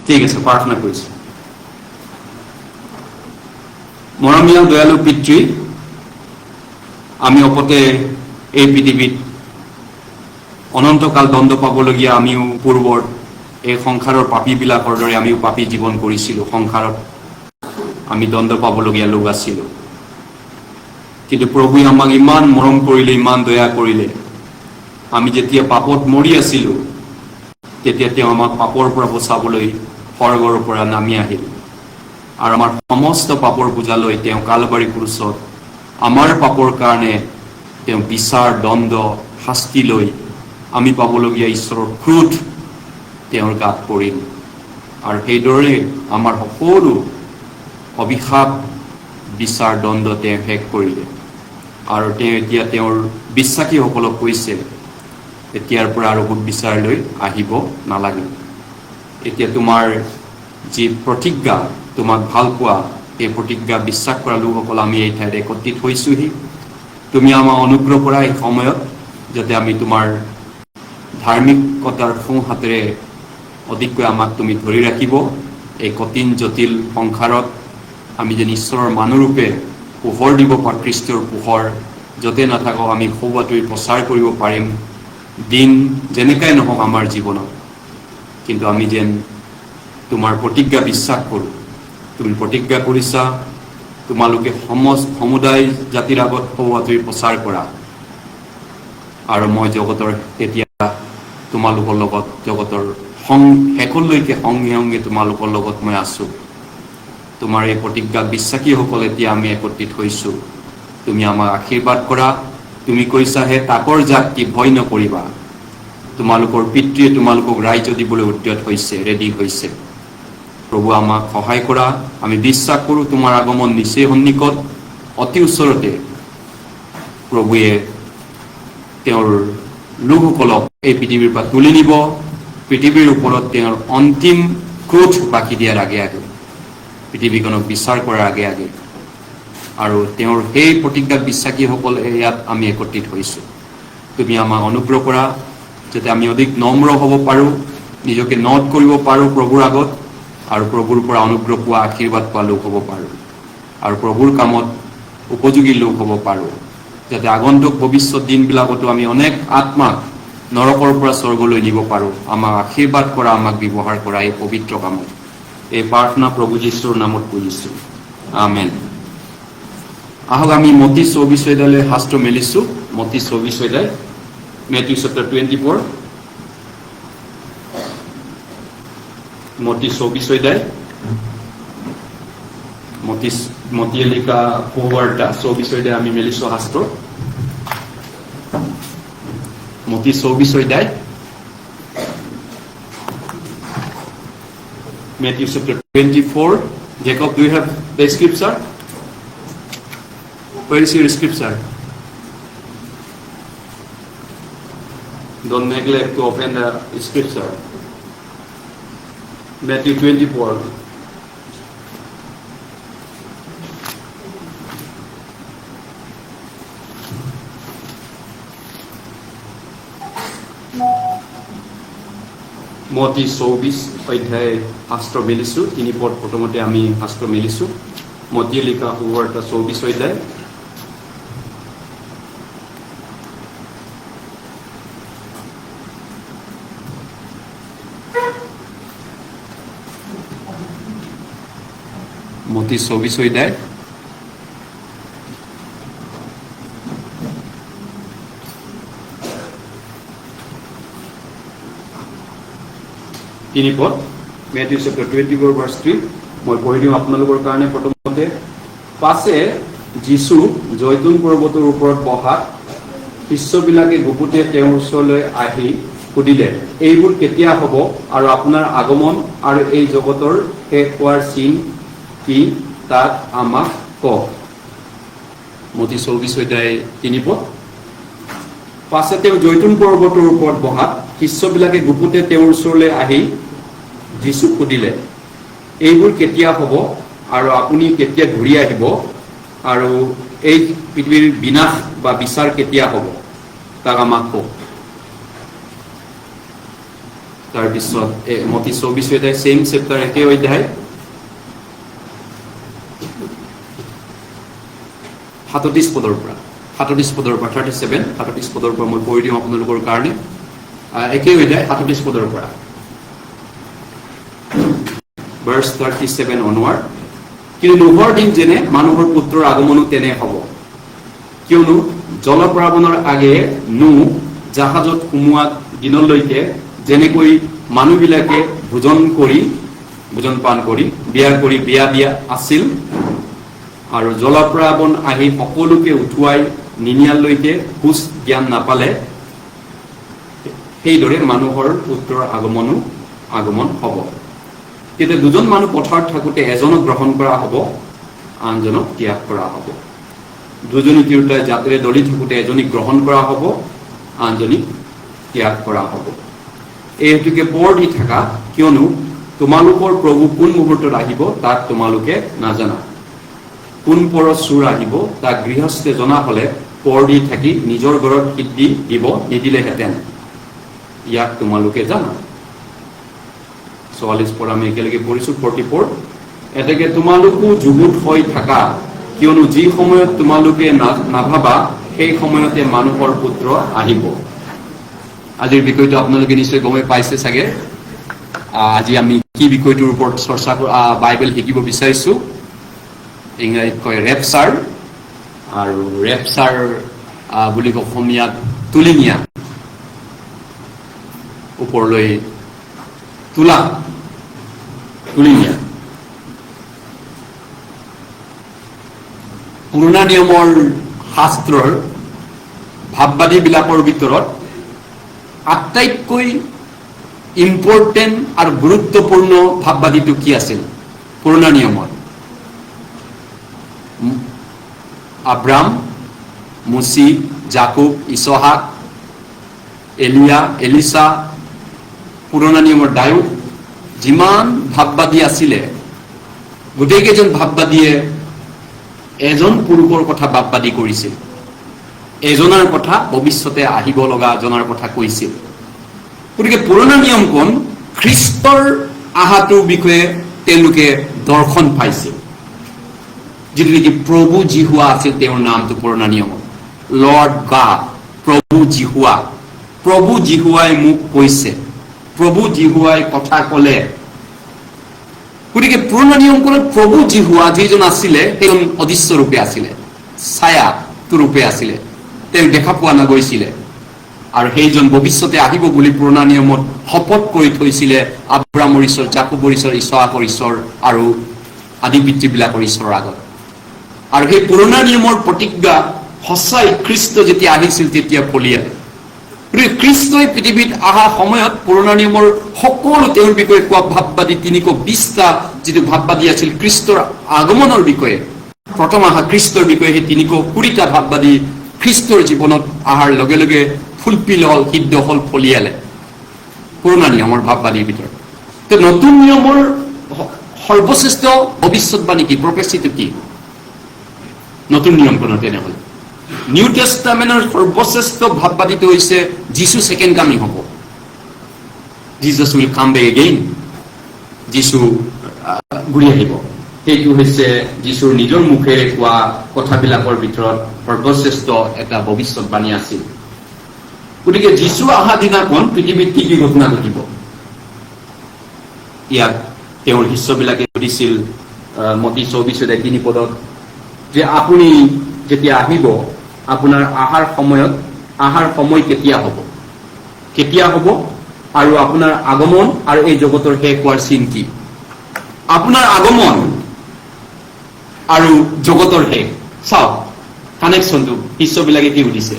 ঠিক আছে, প্ৰাৰ্থনা কৰিছোঁ। মৰমীয়া দয়ালু পিতৃ, আমি অপতে এই পৃথিৱীত অনন্তকাল দণ্ড পাবলগীয়া আমিও পূৰ্বৰ এই সংসাৰৰ পাপীবিলাকৰ দৰে আমিও পাপী জীৱন কৰিছিলোঁ। সংসাৰত আমি দণ্ড পাবলগীয়া লোক আছিলোঁ, কিন্তু প্ৰভুৱে আমাক ইমান মৰম কৰিলে, ইমান দয়া কৰিলে। আমি যেতিয়া পাপত মৰি আছিলোঁ, তেতিয়া তেওঁ আমাক পাপৰ পৰা বচাবলৈ স্বৰ্গৰ পৰা নামি আহিল আৰু আমাৰ সমস্ত পাপৰ বোজা লৈ তেওঁ কালবাৰী ক্ৰুচত আমাৰ পাপৰ কাৰণে তেওঁ বিচাৰ, দণ্ড, শাস্তি লৈ আমি পাবলগীয়া ঈশ্বৰৰ ক্ৰোধ তেওঁৰ গাত পৰিল আৰু সেইদৰে আমাৰ সকলো অভিশাপ, বিচাৰ, দণ্ড তেওঁ শেষ কৰিলে। আৰু তেওঁ এতিয়া তেওঁৰ বিশ্বাসীসকলক কৈছে, এতিয়াৰ পৰা আৰু সুদবিচাৰলৈ আহিব নালাগে। এতিয়া তোমাৰ যি প্ৰতিজ্ঞা, তোমাক ভাল পোৱা এই প্ৰতিজ্ঞা বিশ্বাস কৰা লোকসকল আমি এই ঠাইত একত্ৰিত হৈছোহি। তুমি আমাক অনুগ্ৰহ কৰা এই সময়ত, যাতে আমি তোমাৰ ধাৰ্মিকতাৰ সোঁ হাতেৰে অধিককৈ আমাক তুমি ধৰি ৰাখিব। এই কঠিন জটিল সংসাৰত আমি যেন ঈশ্বৰৰ মানুহৰূপে পোহৰ দিব পাৰোঁ, খ্ৰীষ্টৰ পোহৰ য'তে নাথাকক আমি সৌবাতৰি প্ৰচাৰ কৰিব পাৰিম। দিন যেনেকাই নহওক আমাৰ জীৱনত, কিন্তু আমি যেন তোমাৰ প্ৰতিজ্ঞা বিশ্বাস কৰোঁ। তুমি প্ৰতিজ্ঞা কৰিছা, তোমালোকে সমুদায় জাতিৰ আগত সৌবাতৰি প্ৰচাৰ কৰা আৰু মই জগতৰ তেতিয়া তোমালোকৰ লগত জগতৰ শেষলৈকে সংগে সংগে তোমালোকৰ লগত মই আছোঁ। তোমাৰ এই প্ৰতিজ্ঞা বিশ্বাসীসকল এতিয়া আমি একত্ৰিত হৈছোঁ। তুমি আমাক আশীৰ্বাদ কৰা। তুমি কৈছা, হে তাকৰ জাতি ভয় নকৰিবা, তোমালোকৰ পিতৃয়ে তোমালোকক ৰাজ্য দিবলৈ উদ্যত হৈছে, ৰেডি হৈছে। প্ৰভু আমাক সহায় কৰা। আমি বিশ্বাস কৰোঁ তোমাৰ আগমন নিচেই সন্নিকট, অতি ওচৰতে প্ৰভুৱে তেওঁৰ লোকসকলক এই পৃথিৱীৰ পৰা তুলি নিব। পৃথিৱীৰ ওপৰত তেওঁৰ অন্তিম ক্ৰোধ বাকি দিয়াৰ আগে আগে, পৃথিৱীখনক বিচাৰ কৰাৰ আগে আগে, আৰু তেওঁৰ সেই প্ৰতিজ্ঞাত বিশ্বাসীসকল ইয়াত আমি একত্ৰিত হৈছোঁ। তুমি আমাক অনুগ্ৰহ কৰা, যাতে আমি অধিক নম্ৰ হ'ব পাৰোঁ, নিজকে নদ কৰিব পাৰোঁ প্ৰভুৰ আগত, আৰু প্ৰভুৰ পৰা অনুগ্ৰহ পোৱা, আশীৰ্বাদ পোৱা লোক হ'ব পাৰোঁ, আৰু প্ৰভুৰ কামত উপযোগী লোক হ'ব পাৰোঁ, যাতে আগন্তুক ভৱিষ্যত দিনবিলাকতো আমি অনেক আত্মাক নৰকৰ পৰা স্বৰ্গলৈ নিব পাৰোঁ। আমাক আশীৰ্বাদ কৰা, আমাক ব্যৱহাৰ কৰা এই পবিত্ৰ কামত। এই প্ৰাৰ্থনা প্ৰভু যীশুৰ নামত কৰিছোঁ, আমেন। আহক আমি মতি 24 অধ্যায়লৈ শাস্ত্ৰ মেলিছোঁ। মতি 24 অধ্যায়, মেথিউ চেপ্টাৰ 24, মতি 24 অধ্যায়, মতিয়ে লিখা সুবাৰ্তা 24 অধ্যায় আমি মেলিছোঁ শাস্ত্ৰ। মতি 24 অধ্যায়, Matthew chapter 24. Jacob, do you have the scripture? Where is your scripture? Don't neglect to open the scripture. Matthew 24. মতি 24 অধ্যায় শাস্ত্ৰ মেলিছোঁ। 3 পদ প্ৰথমতে আমি শাস্ত্ৰ মেলিছোঁ। মতিয়ে লিখা সুবাৰ্তা 24 অধ্যায়, মতি 24 অধ্যায় তিনি পদ, মেথিউ চেপ্টাৰ 24 ভাৰ্ছ 3। মই পঢ়ি দিওঁ আপোনালোকৰ কাৰণে। প্ৰথমতে, পাছে যীশু জৈতুন পৰ্বতৰ ওপৰত বহা শিষ্যবিলাকে গুপুতে তেওঁৰ ওচৰলৈ আহি সুধিলে, এইবোৰ কেতিয়া হ'ব আৰু আপোনাৰ আগমন আৰু এই জগতৰ শেষ হোৱাৰ চিন কি, তাক আমাক কওক। মতি 24 অধ্যায় 3 পদ। পাছে তেওঁ জৈতুন পৰ্বতৰ ওপৰত বহা শিষ্যবিলাকে গুপুতে তেওঁৰ ওচৰলৈ আহি যীশুক সুধিলে, এইবোৰ কেতিয়া হ'ব আৰু আপুনি কেতিয়া ঘূৰি আহিব আৰু এই পৃথিৱীৰ বিনাশ বা বিচাৰ কেতিয়া হ'ব, তাক আমাক কওক। তাৰপিছত মতি 24 অধ্যায় সেম চেপ্টাৰ একে অধ্যায় 37 পদৰ পৰা 37 পদৰ পৰা 37 পদৰ পৰা মই পঢ়ি দিম আপোনালোকৰ কাৰণে একে অধ্যায় 37 পদৰ পৰা verse 37 onward কিন্তু নোহৰ দিন যেনে মানুহৰ পুত্ৰৰ আগমনো তেনে হ'ব কিয়নো জলপ্লাৱনৰ আগে নু জাহাজত সোমোৱা দিনলৈকে যেনেকৈ মানুহবিলাকে ভোজন পান কৰি বিয়া দিয়া আছিল আৰু জলপ্লাৱন আহি সকলোকে উঠুৱাই নিনিয়ালৈকে হুঁচ জ্ঞান নাপালে সেইদৰে মানুহৰ পুত্ৰৰ আগমন হ'ব কিন্তু দুজন মানুহ পথাৰত থাকোঁতে এজনক গ্ৰহণ কৰা হ'ব আনজনক ত্যাগ কৰা হ'ব দুজনী তিৰোতাই জাতেৰে দলি থাকোঁতে এজনীক গ্ৰহণ কৰা হ'ব আনজনীক ত্যাগ কৰা হ'ব এই হেতুকে বৰ দি থাকা কিয়নো তোমালোকৰ প্ৰভু কোন মুহূৰ্তত আহিব তাক তোমালোকে নাজানা কোন পৰ চুৰ আহিব তাক গৃহস্থে জনা হলে পৰ দি থাকি নিজৰ ঘৰত সিদ্ধি দিব নিদিলেহেঁতেন ইয়াক তোমালোকে জানা 44 পৰা আমি একেলগে পঢ়িছো 44 এতেকে তোমালোকো যুগুত হৈ থাকা কিয়নো যি সময়ত তোমালোকে নাভাবা সেই সময়তে মানুহৰ পুত্ৰ আহিব আজিৰ বিষয়টো আপোনালোকে নিশ্চয় গমে পাইছে চাগে আজি আমি কি বিষয়টোৰ ওপৰত চৰ্চা বাইবেল শিকিব বিচাৰিছো ইংৰাজীত কয় ৰেপচাৰ আৰু ৰেপচাৰ বুলি অসমীয়াত তুলি নিয়া ওপৰলৈ তুলি নিয়া পুৰণা নিয়মৰ শাস্ত্ৰৰ ভাৱবাদীবিলাকৰ ভিতৰত আটাইতকৈ ইম্পৰ্টেণ্ট আৰু গুৰুত্বপূৰ্ণ ভাৱবাদীটো কি আছিল পুৰণা নিয়মৰ আব্ৰাম মুচি জাকুব ইছহাক এলিয়া এলিছা পুৰণা নিয়মৰ দাউদ যিমান ভাৱবাদী আছিলে গোটেইকেইজন ভাৱবাদীয়ে এজন পুৰুষৰ কথা ভাৱবাদী কৰিছিল এজনৰ কথা ভৱিষ্যতে আহিব লগা জনৰ কথা কৈছিল গতিকে পুৰণা নিয়মখন খ্ৰীষ্টৰ আহাটোৰ বিষয়ে তেওঁলোকে দৰ্শন পাইছিল যিটো নেকি প্ৰভু জিহুৱা আছিল তেওঁৰ নামটো পুৰণা নিয়মত লৰ্ড গড প্ৰভু জিহুৱাই মোক কৈছে প্ৰভু জিহুৱাই কথা ক'লে গতিকে পুৰণা নিয়মখনত প্ৰভু জিহুৱা যিজন আছিলে তেওঁ অদৃশ্য ৰূপে আছিলে ছায়া ৰূপে আছিলে তেওঁ দেখা পোৱা নগৈছিলে আৰু সেইজন ভৱিষ্যতে আহিব বুলি পুৰণা নিয়মত শপত কৰি থৈছিলে আব্ৰামৰ ঈশ্বৰ জাকুবৰ ঈশ্বৰ ইছহাকৰ ঈশ্বৰ আৰু আদি পিতৃবিলাকৰ ঈশ্বৰৰ আগত আৰু সেই পুৰণা নিয়মৰ প্ৰতিজ্ঞা সঁচাই খ্ৰীষ্ট যেতিয়া আহিছিল তেতিয়া ফলিয়ালে খ্ৰীষ্টই পৃথিৱীত অহা সময়ত পুৰণা নিয়মৰ সকলো তেওঁৰ বিষয়ে কোৱা ভাৱবাদী 320টা যিটো ভাৱবাদী আছিল খ্ৰীষ্টৰ আগমনৰ বিষয়ে প্ৰথম অহা খ্ৰীষ্টৰ বিষয়ে সেই 320টা ভাৱবাদী খ্ৰীষ্টৰ জীৱনত অহাৰ লগে লগে ফুলফিল হল সিদ্ধ হল ফলিয়ালে পুৰণা নিয়মৰ ভাৱবাদীৰ ভিতৰত তো নতুন নিয়মৰ সৰ্বশ্ৰেষ্ঠ ভৱিষ্যৎবাণী কি প্ৰফেচিটো কি নতুন নিয়মখনৰ তেনেহ'লে নিউ টেষ্টামেণ্টৰ সৰ্বশ্ৰেষ্ঠ ভাৱবাদীটো হৈছে যীশু সেকেণ্ড কামিং হ'ব Jesus will come back again যীশু ঘূৰি আহিব সেইটো হৈছে যীশুৰ নিজৰ মুখেৰে কোৱা কথাবিলাকৰ ভিতৰত সৰ্বশ্ৰেষ্ঠ এটা ভৱিষ্যৎবাণী আছিল গতিকে যীশু অহা দিনাখন পৃথিৱীত কি কি ঘটনা ঘটিব ইয়াক তেওঁৰ শিষ্যবিলাকে সুধিছিল মতি 24:3 পদত যে আপুনি যেতিয়া আহিব আপোনাৰ আহাৰ সময় কেতিয়া হ'ব আৰু আপোনাৰ আগমন আৰু এই জগতৰ শেষ হোৱাৰ চিন কি আপোনাৰ আগমন আৰু জগতৰ শেষ চাওক কানেকশ্যনটো শিষ্যবিলাকে কি সুধিছে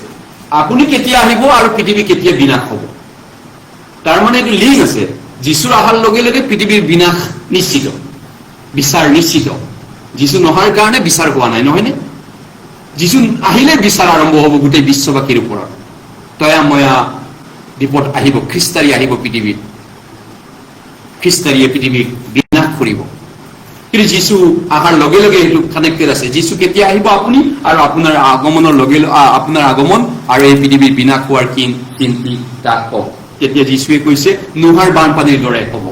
আপুনি কেতিয়া আহিব আৰু পৃথিৱী কেতিয়া বিনাশ হ'ব তাৰ মানে এইটো লিংক আছে যীশুৰ অহাৰ লগে লগে পৃথিৱীৰ বিনাশ নিশ্চিত বিচাৰ নিশ্চিত যীশু নহাৰ কাৰণে বিচাৰ হোৱা নাই নহয়নে যীশু আহিলে বিচাৰ আৰম্ভ হ'ব গোটেই বিশ্ববাসীৰ ওপৰত তয়াময়া বিপদ আহিব খ্ৰীষ্টাৰী আহিব পৃথিৱীত খ্ৰীষ্টাৰীয়ে পৃথিৱীক বিনাশ কৰিব কিন্তু যীশু অহাৰ লগে লগে এইটো কানেক্টেড আছে যীশু কেতিয়া আহিব আপুনি আৰু আপোনাৰ আগমন আৰু এই পৃথিৱীৰ বিনাশ হোৱাৰ চিন্তি তাক কওক তেতিয়া যীশুৱে কৈছে নোহাৰ বানপানীৰ দৰে হ'ব।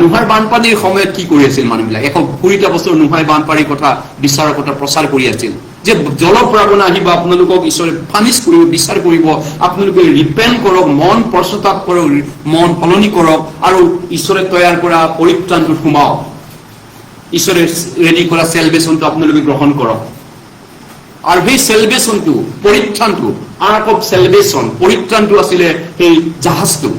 নোহাৰ বানপানীৰ সময়ত কি কৰি আছিল মানুহবিলাক? 120টা বছৰ নোহাৰ বানপানীৰ কথা বিচাৰৰ কথা প্ৰচাৰ কৰি আছিল যে জলপ্লাবন আহিব, আপোনালোকক ঈশ্বৰে পানিছ কৰিব, বিচাৰ কৰিব, আপোনালোকে ৰিপেণ্ট কৰক, মন পশ্চাতাপ কৰক, মন সলনি কৰক আৰু ঈশ্বৰে তৈয়াৰ কৰা পৰিত্ৰাণটোত সোমাওক, ঈশ্বৰে ৰেডি কৰা চেলভেশ্যনটো আপোনালোকে গ্ৰহণ কৰক। আৰু সেই চেলভেশ্যনটো, পৰিত্ৰাণটো, আৰ্ক অফ চেলভেশ্যন, পৰিত্ৰাণটো আছিলে সেই জাহাজটো।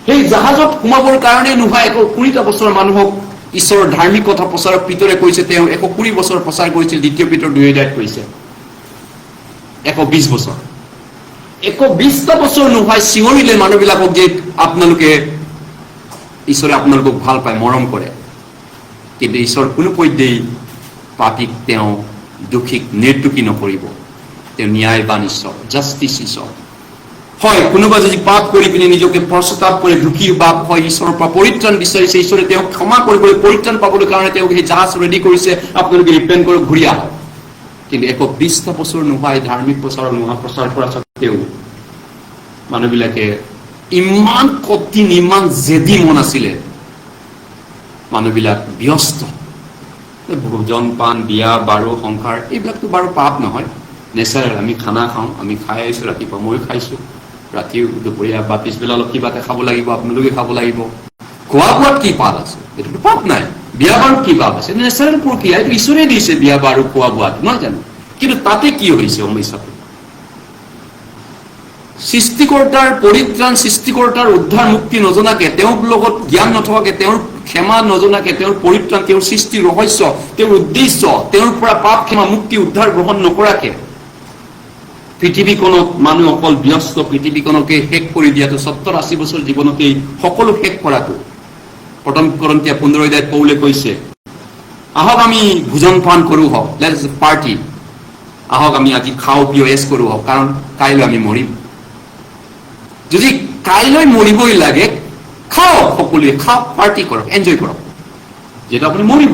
সেই জাহাজত সোমাবৰ কাৰণে নোহোৱা 120টা বছৰ মানুহক ঈশ্বৰৰ ধাৰ্মিক কথা প্ৰচাৰক পিতৰে কৈছে, তেওঁ 120 বছৰ প্ৰচাৰ কৰিছিল। 2 পিতৰ 2:2 কৈছে 120 বছৰ। 120টা বছৰ নোহোৱাই চিঞৰিলে মানুহবিলাকক যে আপোনালোকে, ঈশ্বৰে আপোনালোকক ভাল পায়, মৰম কৰে। কিন্তু ঈশ্বৰ কোনো পধ্যেই পাপীক, তেওঁ দোষীক নিৰ্দোষী নকৰিব। তেওঁ ন্যায়বান ঈশ্বৰ, জাষ্টিচ ঈশ্বৰ। হয়, কোনোবা যদি পাপ কৰি পিনে নিজকে পশ্চাতাপ কৰি দুখী পাপ হয়, ঈশ্বৰৰ পৰা পৰিত্ৰাণ বিচাৰিছে, ঈশ্বৰে তেওঁক ক্ষমা কৰিবলৈ, পৰিত্ৰাণ পাবলৈ কাৰণে তেওঁক সেই জাহাজ ৰেডি কৰিছে, আপোনালোকে ৰিপেণ্ট কৰক, ঘূৰি আহক। কিন্তু 120টা বছৰ নোহোৱাই ধাৰ্মিক প্ৰচাৰৰ নোহোৱা প্ৰচাৰ কৰা স্বত্তেও মানুহবিলাকে ইমান কঠিন, ইমান জেদি মন আছিলে, মানুহবিলাক ব্যস্ত। ভোজন পান, বিয়া বাৰু, সংসাৰ, এইবিলাকতো বাৰু পাপ নহয়, নেচাৰেল। আমি খানা খাওঁ, আমি খাই আহিছোঁ, ৰাতিপুৱা ময়ো খাইছোঁ, ৰাতিও, দুপৰীয়া বা পিছবেলা অলপ কিবা এটা খাব লাগিব, আপোনালোকে খাব লাগিব। খোৱা বোৱাত কি পাপ আছে? এইটোতো পাপ নাই। বিয়া বাৰুত কি পাপ আছে? নেচাৰেল প্ৰক্ৰিয়া, এইটো ঈশ্বৰে দিছে বিয়া বাৰু খোৱা বোৱাত, নহয় জানো? কিন্তু তাতে কি হৈছে সমস্যাটো? সৃষ্টিকৰ্তাৰ পৰিত্ৰাণ, সৃষ্টিকৰ্তাৰ উদ্ধাৰ মুক্তি নজনাকে, তেওঁৰ লগত জ্ঞান নথকাকে, তেওঁৰ ক্ষমা নজনাকে, তেওঁৰ পৰিত্ৰাণ, তেওঁৰ সৃষ্টিৰ ৰহস্য, তেওঁৰ উদ্দেশ্য, তেওঁৰ পৰা পাপ ক্ষমা মুক্তি উদ্ধাৰ গ্ৰহণ নকৰাকে পৃথিৱীখনত মানুহ অকল ব্যস্ত, পৃথিৱীখনকে শেষ কৰি দিয়াটো, 70-80 বছৰ জীৱনতেই সকলো শেষ কৰাটো। প্ৰথম কৰিন্থীয়া 15:10 পৌলে কৈছে, আহক আমি ভোজন পান কৰো হওক, লেটছ পাৰ্টি, আহক আমি আজি খাওঁ পিও এছ কৰো হওক, কাৰণ কাইলৈ আমি মৰিম। যদি কাইলৈ মৰিবই লাগে, খাওক, সকলোৱে খাওক, পাৰ্টি কৰক, এনজয় কৰক, যিহেতু আপুনি মৰিব।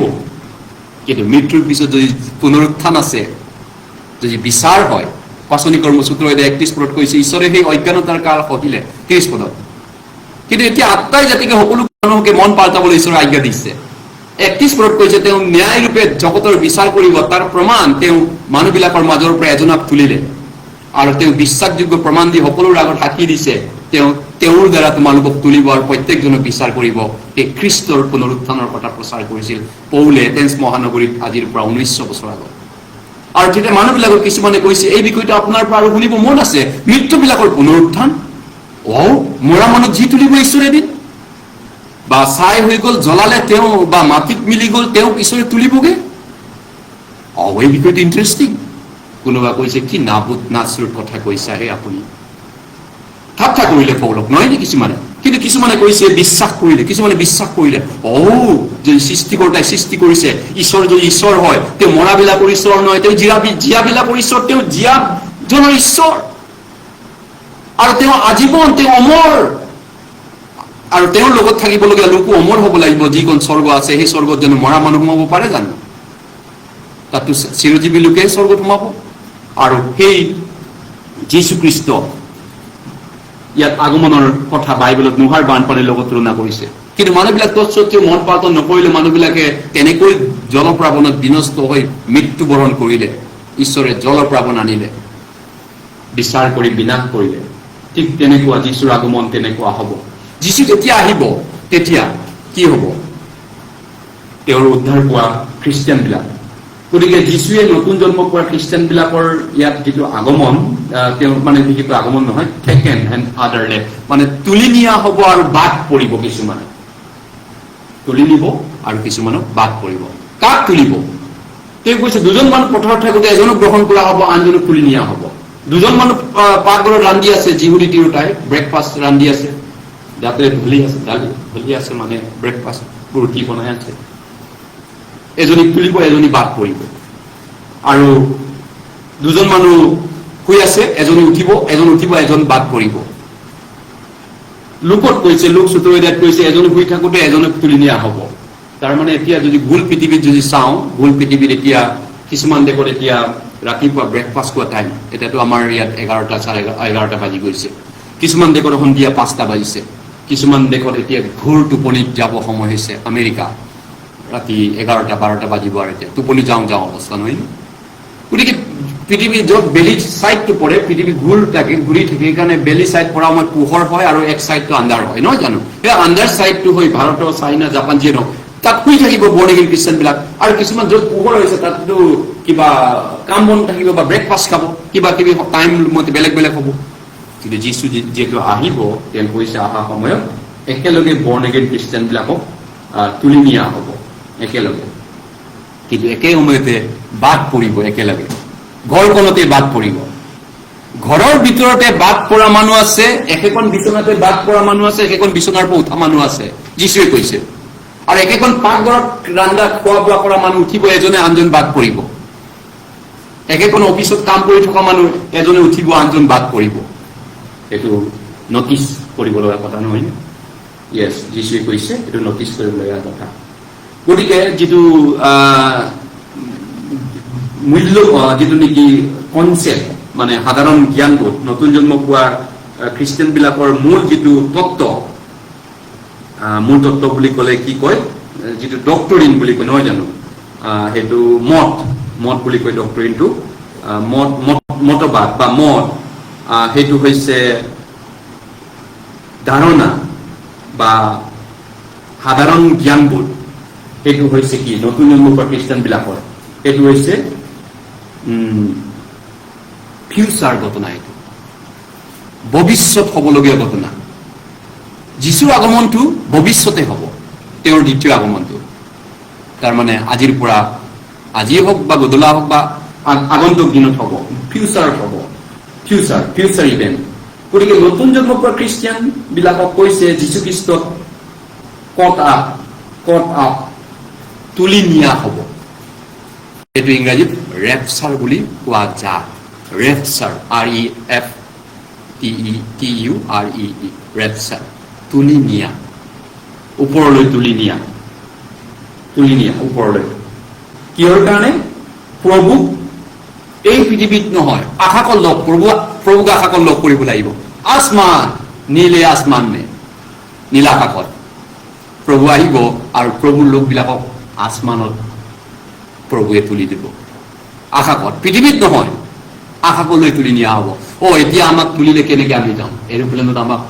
কিন্তু মৃত্যুৰ পিছত যদি পুনৰুত্থান আছে, যদি বিচাৰ হয়, পাচনি কৰ্ম 17:31 পদত কৈছে, ঈশ্বৰে সেই অজ্ঞানতাৰ কাল সহিলে 30 পদত। কিন্তু এতিয়া আত্মাই জাতিকে সকলো মানুহকে মন পাল্টাবলৈ ঈশ্বৰে আজ্ঞা দিছে। 31 পদত কৈছে, তেওঁ ন্যায় ৰূপে জগতৰ বিচাৰ কৰিব, তাৰ প্ৰমাণ তেওঁ মানুহবিলাকৰ মাজৰ পৰা এজনক তুলিলে, আৰু তেওঁ বিশ্বাসযোগ্য প্ৰমাণ দি সকলোৰ আগত সাক্ষী দিছে, তেওঁ তেওঁৰ দ্বাৰা তোমালোকক তুলিব আৰু প্ৰত্যেকজনক বিচাৰ কৰিব। সেই খ্ৰীষ্টৰ পুনৰুত্থানৰ কথা প্ৰচাৰ কৰিছিল পৌলে এথেন্স মহানগৰীত আজিৰ পৰা 1900 বছৰ আগত। আৰু তেতিয়া মানুহবিলাকৰ কিছুমানে কৈছে, এই বিষয়টো আপোনাৰ পৰা আৰু শুনিব মন আছে, মৃত্যুবিলাকৰ পুনৰুত্থান। মৰা মানুহ যি তুলিব ঈশ্বৰে দিন, বা ছাই হৈ গ'ল, জ্বলালে তেওঁ, বা মাটিত মিলি গ'ল, তেওঁক ঈশ্বৰে তুলিবগে। এই বিষয়টো ইণ্টাৰেষ্টিং। কোনোবা কৈছে, কি নাবুত নাচৰুৰ কথা কৈছা হে আপুনি? ঠাট্টা কৰিলে পৌলক, নহয় নে কিছুমানে? কিন্তু কিছুমানে কৈছে বিশ্বাস কৰিলে, কিছুমানে বিশ্বাস কৰিলে, যদি সৃষ্টিকৰ্তাই সৃষ্টি কৰিছে, ঈশ্বৰ যদি ঈশ্বৰ হয়, তেওঁ মৰাবিলাকৰ ঈশ্বৰ নহয়, তেওঁ জীয়াবিলাকৰ ঈশ্বৰ, তেওঁ জীয়াজনৰ ঈশ্বৰ, আৰু তেওঁ আজীৱন, তেওঁ অমৰ, আৰু তেওঁৰ লগত থাকিবলগীয়া লোকো অমৰ হ'ব লাগিব। যিখন স্বৰ্গ আছে, সেই স্বৰ্গত জানো মৰা মানুহ সোমাব পাৰে জানো? তাতো চিৰজীৱী লোকে স্বৰ্গত সোমাব। আৰু সেই যীশুখ্ৰীষ্ট ইয়াত আগমনৰ কথা বাইবেলত নোহাৰ বানপানীৰ লগত তুলনা কৰিছে। কিন্তু মানুহবিলাক তৎসত্ত্বেও মন পালন নকৰিলে, মানুহবিলাকে তেনেকৈ জলপ্লাবনত বিনষ্ট হৈ মৃত্যুবৰণ কৰিলে। ঈশ্বৰে জলপ্লাবন আনিলে, বিচাৰ কৰি বিনাশ কৰিলে। ঠিক তেনেকুৱা যীশুৰ আগমন তেনেকুৱা হ'ব। যীশু যেতিয়া আহিব, তেতিয়া কি হ'ব? তেওঁৰ উদ্ধাৰ পোৱা খ্ৰীষ্টিয়ানবিলাক। গতিকে যীশুৱে নতুন জন্ম পোৱা খ্ৰীষ্টিয়ানবিলাকৰ ইয়াত যিটো আগমন, তেওঁ মানে যিটো আগমন নহয়, টেকেন এণ্ড আদাৰলে, মানে তুলি নিয়া হ'ব আৰু বাদ পৰিব। কিছুমানে তুলি নিব আৰু কিছুমানক বাদ পৰিব। কাক তুলিব? তেওঁ কৈছে, দুজন মানুহ পথাৰত থাকোঁতে এজনক গ্ৰহণ কৰা হ'ব, আনজনক তুলি নিয়া হ'ব। দুজন মানুহ পাকঘৰত ৰান্ধি আছে, যিহুদি তিৰোতাই ব্ৰেকফাষ্ট ৰান্ধি আছে, যাতে ঢলি আছে মানে ব্ৰেকফাষ্ট ৰুটি বনাই আছে। এজনীক তুলিব, এজনী বাদ পৰিব। আৰু দুজন মানুহ শুই আছে, এজনী উঠিব, এজন উঠিব, এজন বাদ পৰিব। লোকত কৈছে, লোক 17:10 কৈছে, এজনী শুই থাকোঁতে এজনক তুলি নিয়া হ'ব। তাৰমানে এতিয়া যদি গোল পৃথিৱীত যদি চাওঁ, গোল পৃথিৱীত এতিয়া কিছুমান দেশত এতিয়া ৰাতিপুৱা ব্ৰেকফাষ্ট খোৱা টাইম, এতিয়াতো আমাৰ ইয়াত 11টা, 11:30 বাজি গৈছে। কিছুমান দেশত সন্ধিয়া 5টা বাজিছে, কিছুমান দেশত এতিয়া ঘোৰ টোপনিত যাব সময় হৈছে। আমেৰিকা ৰাতি 11টা 12টা বাজিব আৰু এতিয়া টোপনি যাওঁ অৱস্থা নহয়। গতিকে পৃথিৱী য'ত বেলি ছাইডটো পৰে, পৃথিৱী ঘূৰি থাকে সেইকাৰণে বেলি ছাইড পৰা সময়ত পোহৰ হয় আৰু এক ছাইডটো আন্ধাৰ হয়, নহয় জানো? সেই আন্ধাৰ ছাইডটো হৈ ভাৰতৰ, চাইনা, জাপান যিয়ে নহওক তাত শুই থাকিব বৰ্ণ এগেইন খ্ৰীষ্টান বিলাক, আৰু কিছুমান য'ত পোহৰ হৈছে তাততো কিবা কাম বন থাকিব বা ব্ৰেকফাষ্ট খাব, কিবা কিবি টাইম মতে বেলেগ বেলেগ হ'ব। কিন্তু যীশু যিহেতু আহিব, তেওঁ কৈছে অহা সময়ত একেলগে বৰ্ণ এগেইন খ্ৰীষ্টান বিলাকক তুলি নিয়া হ'ব একেলগে। কিন্তু একে সময়তে বাদ পৰিব একেলগে, ঘৰখনতে বাদ পৰিব। ঘৰৰ ভিতৰতে বাদ পৰা মানুহ আছে, একেখন বিচনাতে বাদ পৰা মানুহ আছে, একেখন বিচনাৰ পৰা উঠা মানুহ আছে, যীশুৱে কৈছে। আৰু একেখন পাকঘৰত ৰান্ধা খোৱা বোৱা কৰা মানুহ উঠিব, এজনে আনজন বাদ পৰিব। একেখন অফিচত কাম কৰি থকা মানুহ এজনে উঠিব, আনজন বাদ পৰিব। এইটো নটিচ কৰিব লগা কথা নহয়। য়েছ, যীশুৱে কৈছে এইটো নটিচ কৰিবলগীয়া কথা। গতিকে যিটো মূল্য, যিটো নেকি কনচেপ্ট, মানে সাধাৰণ জ্ঞানবোধ, নতুন জন্ম পোৱা খ্ৰীষ্টান বিলাকৰ মূল যিটো তত্ত্ব, মূল তত্ত্ব বুলি ক'লে কি কয়, যিটো ডক্টৰিন বুলি কয়, নহয় জানো? সেইটো মত বুলি কয় ডক্টৰিনটো। মতবাদ বা মত, সেইটো হৈছে ধাৰণা বা সাধাৰণ জ্ঞানবোধ। সেইটো হৈছে কি নতুন জন্ম পোৱা খ্ৰীষ্টান বিলাকৰ, সেইটো হৈছে ফিউচাৰ ঘটনা, এইটো ভৱিষ্যত হ'বলগীয়া ঘটনা। যীশুৰ আগমনটো ভৱিষ্যতে হ'ব, তেওঁৰ দ্বিতীয় আগমনটো। তাৰমানে আজিৰ পৰা, আজিয়ে হওক বা গধূলা হওক বা আগন্তুক দিনত হ'ব, ফিউচাৰত হ'ব, ফিউচাৰ ইভেণ্ট। গতিকে নতুন জন্ম পোৱা খ্ৰীষ্টিয়ান বিলাকক কৈছে যীশুখ্ৰীষ্টক কট আপ তুলি নিয়া হ'ব। এইটো ইংৰাজীত ৰেপচাৰ বুলি কোৱা যায়। ৰেপচাৰ, REFTEURE, ৰেপচাৰ, তুলি নিয়া, ওপৰলৈ তুলি নিয়া ওপৰলৈ। কিহৰ কাৰণে? প্ৰভুক এই পৃথিৱীত নহয়, আকাশত লগ, প্ৰভুক আকাশত লগ কৰিব লাগিব। আসমান, নীলে আসমান নে, নীল আকাশত প্ৰভু আহিব আৰু প্ৰভুৰ লোকবিলাকক আসমানত প্ৰভুৱে তুলি দিব। আকাশত, পৃথিৱীত নহয়, আকাশলৈ তুলি নিয়া হ'ব। এতিয়া আমাক তুলিলে কেনেকে আমি যাম? এৰোপ্লেনত আমাক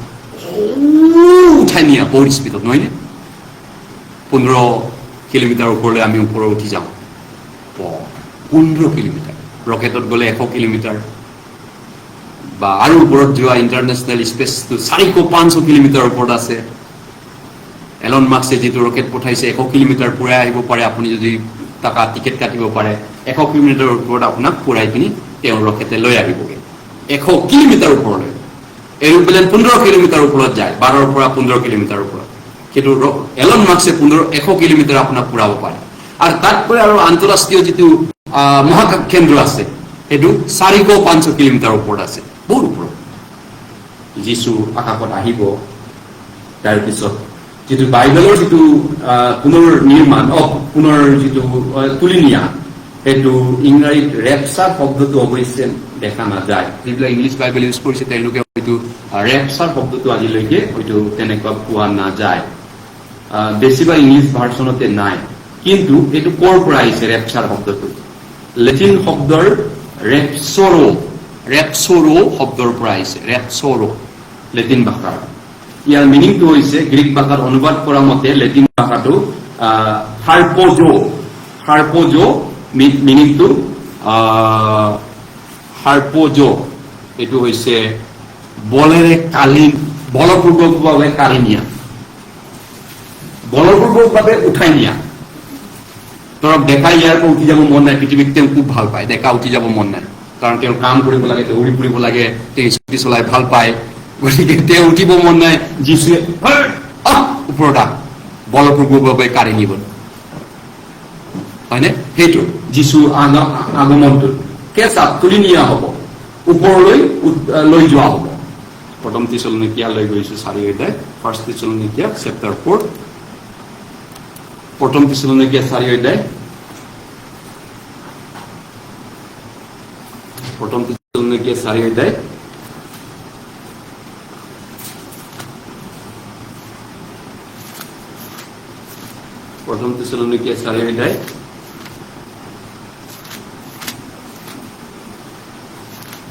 উঠাই নিয়া বহুত স্পীডত, নহয়নে? 15 কিলোমিটাৰ ওপৰলৈ আমি ওপৰত উঠি যাওঁ। 15 কিলোমিটাৰ, ৰকেটত গ'লে 100 কিলোমিটাৰ, বা আৰু ওপৰত যোৱা ইণ্টাৰনেশ্যনেল স্পেচটো 400-500 কিলোমিটাৰ ওপৰত আছে। এলন মাস্কে যিটো ৰকেট পঠাইছে 100 কিলোমিটাৰ পুৰাই আহিব পাৰে, আপুনি যদি টকা টিকেট কাটিব পাৰে। 100 কিলোমিটাৰ ওপৰত আপোনাক পুৰাই পিনি তেওঁৰ ৰকেটে লৈ আহিবগৈ 100 কিলোমিটাৰ ওপৰলৈ। এৰোপ্লেন 15 কিলোমিটাৰ ওপৰত যায়, 12ৰ পৰা 15 কিলোমিটাৰ ওপৰত। কিন্তু এলন মাস্কে 100 কিলোমিটাৰ আপোনাক পুৰাব পাৰে। আৰু তাতকৈ আৰু আন্তঃৰাষ্ট্ৰীয় যিটো মহাকাশ কেন্দ্ৰ আছে, সেইটো 400-500 কিলোমিটাৰ ওপৰত আছে, বহুত ওপৰত। যীশু আকাশত আহিব। তাৰপিছত যিটো বাইবেলৰ যিটো পুনৰ যিটো তুলি নিয়া, সেইটো ইংৰাজীত ৰেপচাৰ শব্দটো অৱশ্যে দেখা নাযায়। যিবিলাক ইংলিছ বাইবেল ইউজ কৰিছে তেওঁলোকে হয়তো ৰেপচাৰ শব্দটো আজিলৈকে হয়তো তেনেকুৱা পোৱা নাযায়, বেছিভাগ ইংলিছ ভাৰ্চনতে নাই। কিন্তু এইটো ক'ৰ পৰা আহিছে ৰেপচাৰ শব্দটো? লেটিন শব্দৰ ৰেপচৰো শব্দৰ পৰা আহিছে। ৰেপচৰো লেটিন ভাষাৰ। ইয়াৰ মিনিংটো হৈছে, গ্ৰীক ভাষাত অনুবাদ কৰা মতে লেটিন ভাষাটো হাৰ্পোজো, মিনিংটো হাৰ্পোজো, এইটো হৈছে বলপূৰ্বকভাৱে কাঢ়ি নিয়া, বলপূৰ্বকভাৱে উঠাই নিয়া। ধৰক ডেকা ইয়াৰ পৰা উঠি যাব মন নাই, পৃথিৱীত তেওঁ খুব ভাল পায়, ডেকা উঠি যাব মন নাই, কাৰণ তেওঁ কাম কৰিব লাগে, দৌৰি ফুৰিব লাগে, তেওঁ স্কুটি চলাই ভাল পায়। গতিকে তেওঁ উঠিব মন নাই, যীশুৱে ওপৰত বলপূৰ্বকভাৱে কাঢ়ি নিব, হয়নে? সেইটো যীশু আগমনটো কেঁচা তুলি নিয়া হ'ব, ওপৰলৈ লৈ যোৱা হ'ব। প্ৰথম তেছালোনিকিয়া লৈ গৈছো 4 অধ্যায়, 1 তেছালোনিকিয়া চেপ্টাৰ 4, প্ৰথম তেছালোনিকিয়া 4 অধ্যায়, প্ৰথম তেছালোনিকিয়া 4 অধ্যায় প্ৰথম তেছালোনিকে 4 অধ্যায়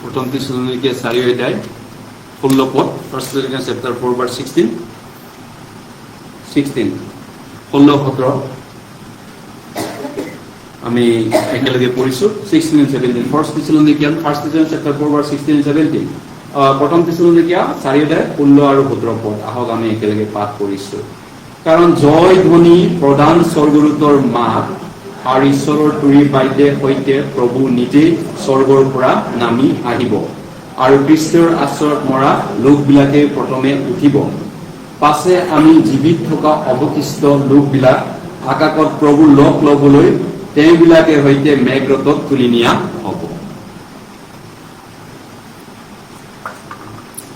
প্রথম তেছালোনিকে 4 অধ্যায় 16 পদ, 1 Thessalonians chapter 4 verse 16 16 16 17 আমি একেলগে পড়িছো 16 and 17 1 Thessalonians chapter 4 verse 16 and 17 প্রথম তেছালোনিকে 4 অধ্যায় 16 আৰু 17 পদ আহক আমি একেলগে পাঠ কৰিছো। কাৰণ জয় ধ্বনি প্ৰধান স্বৰ্গদূতৰ মাত আৰু ঈশ্বৰৰ তুৰি বাইদে সৈতে প্ৰভু নিজে স্বৰ্গৰ পৰা নামি আহিব আৰু খ্ৰীষ্টৰ আশ্ৰয়ত মৰা লোকবিলাকে প্ৰথমে উঠিব। পাছে আমি জীৱিত থকা অৱশিষ্ট লোকবিলাক আকাশত প্ৰভু লগ ল'বলৈ তেওঁবিলাকে সৈতে মেঘৰথত তুলি নিয়া হ'ব।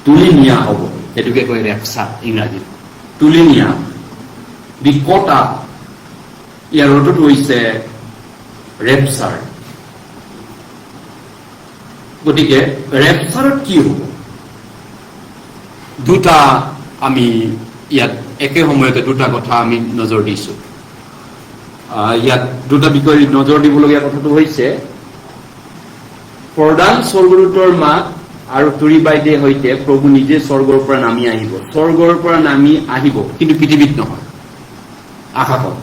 তুলি নিয়া হ'ব, সেইটোকে কয় ৰেপচাৰ ইংৰাজীত, তুলি নিয়া। বিকটা ইয়াৰ অৰ্থটো হৈছে ৰেপচাৰ। গতিকে ৰেপচাৰত কি হ'ব? দুটা আমি ইয়াত একে সময়তে দুটা কথা আমি নজৰ দিছো। ইয়াত দুটা বিষয় নজৰ দিবলগীয়া কথাটো হৈছে প্ৰধান স্বৰ্গদূতৰ মাত আৰু তুৰি বাইদে সৈতে প্ৰভু নিজে স্বৰ্গৰ পৰা নামি আহিব। স্বৰ্গৰ পৰা নামি আহিব, কিন্তু পৃথিৱীত নহয়, আকাশত।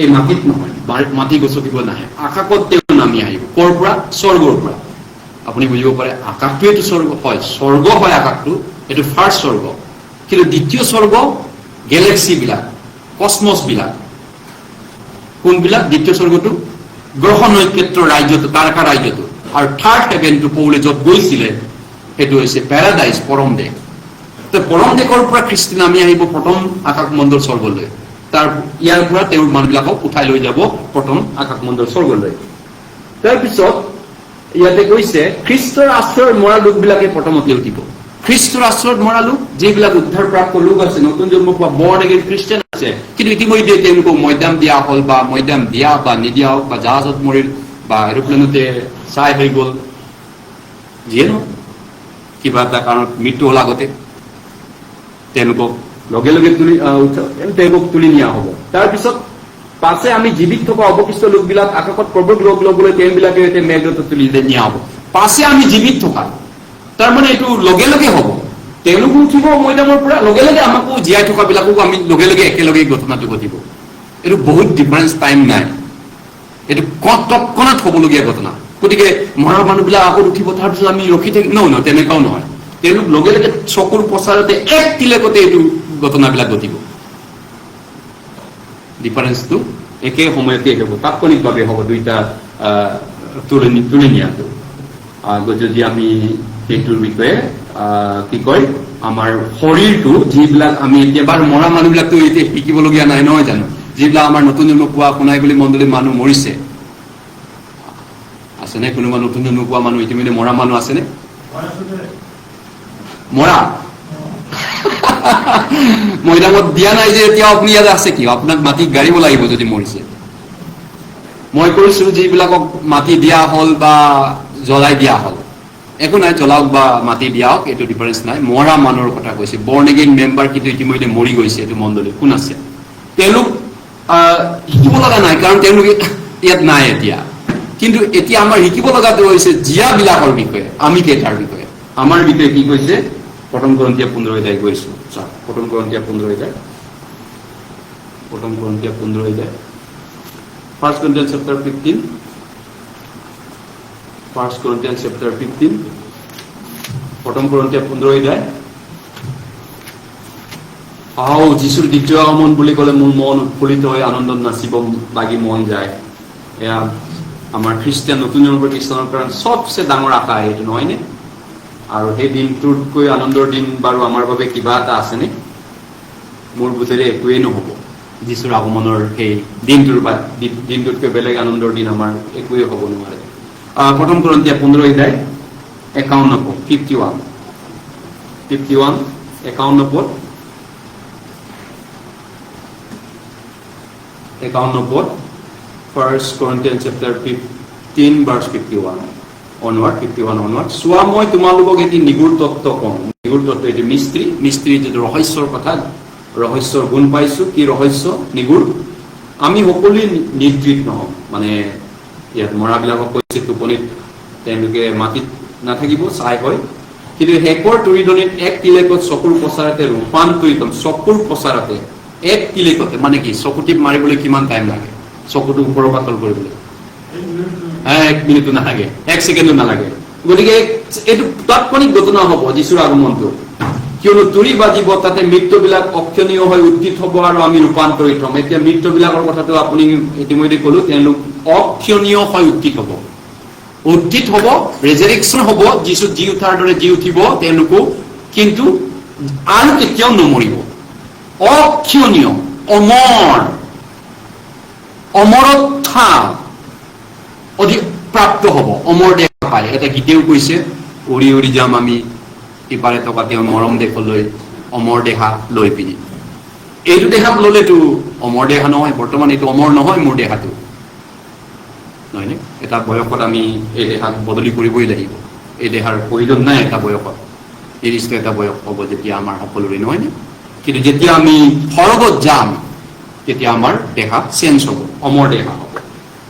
এই মাটিত নহয়, মাটি গছকিব নাহে, আকাশত তেওঁ নামি আহিব। ক'ৰ পৰা? স্বৰ্গৰ পৰা। আপুনি বুজিব পাৰে আকাশটোৱেটো স্বৰ্গ হয়, স্বৰ্গ হয় আকাশটো, এইটো ফাৰ্ষ্ট স্বৰ্গ। কিন্তু দ্বিতীয় স্বৰ্গ গেলেক্সি বিলাক, কসমছ বিলাক। কোনবিলাক? দ্বিতীয় স্বৰ্গটো গ্ৰহ নক্ষত্ৰ ৰাজ্যটো, তাৰকা ৰাজ্যটো। আৰু থাৰ্ড হেভেনটো পৌলে য'ত গৈছিলে সেইটো হৈছে পেৰাডাইজ, পৰম দেশ। পৰম দেশৰ পৰা খ্ৰীষ্টি নামি আহিব প্ৰথম আকাশ মণ্ডল স্বৰ্গলৈ। ইয়াৰ পৰা তেওঁৰ মানুহবিলাকক উঠাই লৈ যাব প্ৰথম আকাশ মণ্ডল স্বৰ্গলৈ। তাৰপিছত ইয়াতে কৈছে খ্ৰীষ্টৰ আশ্ৰয়ত মৰা লোকবিলাকে প্ৰথমতে উঠিব। খ্ৰীষ্টৰ আশ্ৰয়ত মৰা লোক, যিবিলাক উদ্ধাৰপ্ৰাপ্ত লোক আছে, নতুন জন্ম পোৱা বৰ্ণ এগেইন খ্ৰীষ্টিয়ান আছে, কিন্তু ইতিমধ্যে তেওঁলোকক মৈদাম দিয়া হ'ল, বা মৈদাম দিয়া বা নিদিয়া হওক, বা জাহাজত মৰিল বা এৰোপ্লেনতে চাই হৈ গ'ল, যিয়ে নহওক কিবা এটা কাৰণত মৃত্যু হ'ল আগতে, তেওঁলোকক লগে লগে তেওঁলোকক তুলি নিয়া হ'ব। তাৰপিছত পাছে আমি জীৱিত থকা অৱশিষ্ট লোকবিলাক আকাশত প্ৰভুক লগ ল'বলৈ তেওঁবিলাকে মেঘৰথত তুলি নিয়া হ'ব। পাছে আমি জীৱিত থকা, তাৰমানে এইটো লগে লগে হ'ব। তেওঁলোকো উঠিব মৈদামৰ পৰা, লগে লগে আমাকো জীয়াই থকা বিলাককো আমি লগে লগে একেলগে ঘটনাটো ঘটিব। এইটো বহুত ডিফাৰেঞ্চ টাইম নাই, এইটো তৎক্ষণাত হ'বলগীয়া ঘটনা। গতিকে মৰা মানুহবিলাক আগত উঠিব, তাৰপিছত আমি ৰখি থাকিম, নহয়, তেনেকুৱাও নহয়। তেওঁলোক লগে লগে চকুৰ প্ৰচাৰতে এক তিলেকতে এইটো ঘটনাবিলাক ঘটিব। ডিফাৰেঞ্চটো একে সময়তে হ'ব, তাৎক্ষণিকভাৱে হ'ব দুইটা তুলি নিয়াটো। যদি আমি সেইটোৰ বিষয়ে কি কয়, আমাৰ শৰীৰটো যিবিলাক আমি এতিয়া বাৰু মৰা মানুহবিলাকতো এতিয়া শিকিবলগীয়া নাই, নহয় জানো? যিবিলাক আমাৰ নতুন জন্ম পোৱা সোণাইগুলি মণ্ডলীৰ মানুহ মৰিছে, আছেনে কোনোবা নতুন জন্ম পোৱা মানুহ ইতিমধ্যে মৰা মানুহ আছেনে? মৰা মৈদামত দিয়া নাই যে এতিয়া আপুনি ইয়াত আছে কি? আপোনাক মাটি গাড়ীব লাগিব যদি মৰিছে। মই কৈছো যিবিলাকক মাটি দিয়া হ'ল বা জ্বলাই দিয়া হ'ল, একো নাই, জ্বলাওক বা মাটি দিয়া হওক, এইটো ডিফাৰেঞ্চ নাই। মৰা মানুহৰ কথা কৈছে। বৰ্ণ এগেইন মেম্বাৰ কিন্তু ইতিমধ্যে মৰি গৈছে, এইটো মণ্ডলী কোন আছে? তেওঁলোক শিকিব লগা নাই, কাৰণ তেওঁলোকে ইয়াত নাই এতিয়া। কিন্তু এতিয়া আমাৰ শিকিব লগাটো হৈছে জীয়াবিলাকৰ বিষয়ে, আমি কেইটাৰ বিষয়ে। আমাৰ বিষয়ে কি কৈছে? প্ৰথম কৰন্থিয়া 15 অধ্যায় গৈছো। প্ৰথম কৰন্থিয়া 15 অধ্যায়, প্ৰথম কৰন্থিয়া 15 অধ্যায়, 1 Corinthians chapter 15, 1 Corinthians chapter 15, প্ৰথম কৰন্থিয়া 15 অধ্যায়। যিশুৰ দ্বিতীয় আগমন বুলি ক'লে মোৰ মন উৎফুল্লিত হৈ আনন্দত নাচিব লাগি মন যায়। এয়া আমাৰ খ্ৰীষ্টিয়ান নতুন জন্মৰ খ্ৰীষ্টানৰ কাৰণে চবচে ডাঙৰ আশা, এইটো নহয়নে? আৰু সেই দিনটোতকৈ আনন্দৰ দিন বাৰু আমাৰ বাবে কিবা এটা আছেনে? মোৰ বোধেৰে একোৱেই নহ'ব। যিশুৰ আগমনৰ সেই দিনটোতকৈ বেলেগ আনন্দৰ দিন আমাৰ একোৱেই হ'ব নোৱাৰে। প্ৰথম কৰন্থিয়া 15 অধ্যায় 51 পদ, 51 51 পদ, 51 পদ, 1 Corinthians chapter 15 verse 51 onward, 51 onward. চোৱা, মই তোমালোকক এটি নিগুৰ তত্ত্ব কওঁ। নিগুৰ তত্ত্ব, এটি মিস্ত্ৰী যিটো ৰহস্যৰ কথা ৰহস্যৰ গুণ পাইছোঁ। কি ৰহস্য? নিগুৰ আমি সকলোৱে নিদ্ৰিত নহওঁ। মানে ইয়াত মৰাবিলাকক কৈছে টোপনিত তেওঁলোকে মাটিত নাথাকিব, চাই হয়, কিন্তু শেষৰ তৰিদনিত এক তিলেকত চকুৰ প্ৰচাৰতে ৰূপান্তৰিত, চকুৰ প্ৰচাৰতে এক তিলেকতে, মানে কি চকুটিপ মাৰিবলৈ কিমান টাইম লাগে, চকুটো ওপৰৰ পাতল কৰিবলৈ 1 মিনিটো নালাগে, 1 ছেকেণ্ডো নালাগে। গতিকে এইটো তাৎক্ষণিক ঘটনা হ'ব যীশুৰ আগমনটো, কিয়নো তুৰি বাজিব, তাতে মৃত্যুবিলাক অক্ষণীয় হৈ উত্থিত হ'ব আৰু আমি ৰূপান্তৰিত হ'ম। এতিয়া মৃত্যুবিলাকৰ কথাটো আপুনি ইতিমধ্যে ক'লো, তেওঁলোক অক্ষণীয় হৈ উত্থিত হ'ব, উত্থিত হ'ব, ৰেজাৰেকশ্যন হ'ব, যীশু জি উঠাৰ দৰে জি উঠিব তেওঁলোকো, কিন্তু আৰু কেতিয়াও নমৰিব, অক্ষণীয়, অমৰ, অমৰত্বা অধিক প্ৰাপ্ত হ'ব, অমৰ দেহ পায়। এটা গীতেও কৈছে, উৰি উৰি যাম আমি ইপাৰে টকা তেওঁৰ মৰম দেশলৈ, অমৰ দেহা লৈ পিনি। এইটো দেহাত ল'লেতো অমৰ দেহা নহয়, বৰ্তমান এইটো অমৰ নহয় মোৰ দেহাটো, নহয়নে? এটা বয়সত আমি এই দেহাক বদলি কৰিবই লাগিব, এই দেহাৰ প্ৰয়োজন নাই এটা বয়সত, নিৰ্দিষ্ট এটা বয়স হ'ব যেতিয়া আমাৰ সকলোৰে, নহয়নে? কিন্তু যেতিয়া আমি স্বৰ্গত যাম তেতিয়া আমাৰ দেহা চেঞ্জ হ'ব, অমৰ দেহা হ'ব,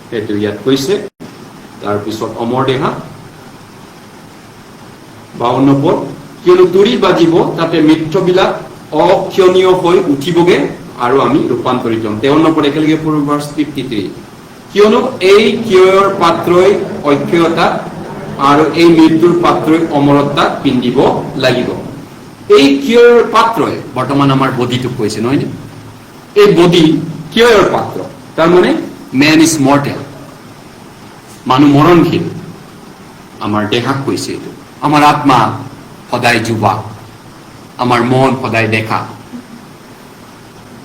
সেইটো ইয়াত কৈছে। তাৰপিছত অমৰ দেহা 52 পদ, কিয়নো তুৰি বাজিব, তাতে মৃত্যুবিলাক অক্ষণীয় হৈ উঠিবগে আৰু আমি ৰূপান্তৰিত হ'ম। 53 পদ একেলগে পঢ়ো, ভাৰ্ছ 53, কিয়নো এই ক্ষয়ৰ পাত্ৰই অক্ষয়তা আৰু এই মৃত্যুৰ পাত্ৰই অমৰতা পিন্ধিব লাগিব। এই ক্ষয়ৰ পাত্ৰই বৰ্তমান আমাৰ বডিটোক কৈছে, নহয়নে? এই বডি ক্ষয়ৰ পাত্ৰ, তাৰমানে মেন ইজ মৰ্টেল, মানুহ মৰণশীল। আমাৰ দেহাক কৈছে এইটো, আমাৰ আত্মা সদায় যুৱা, আমাৰ মন সদায় দেখা।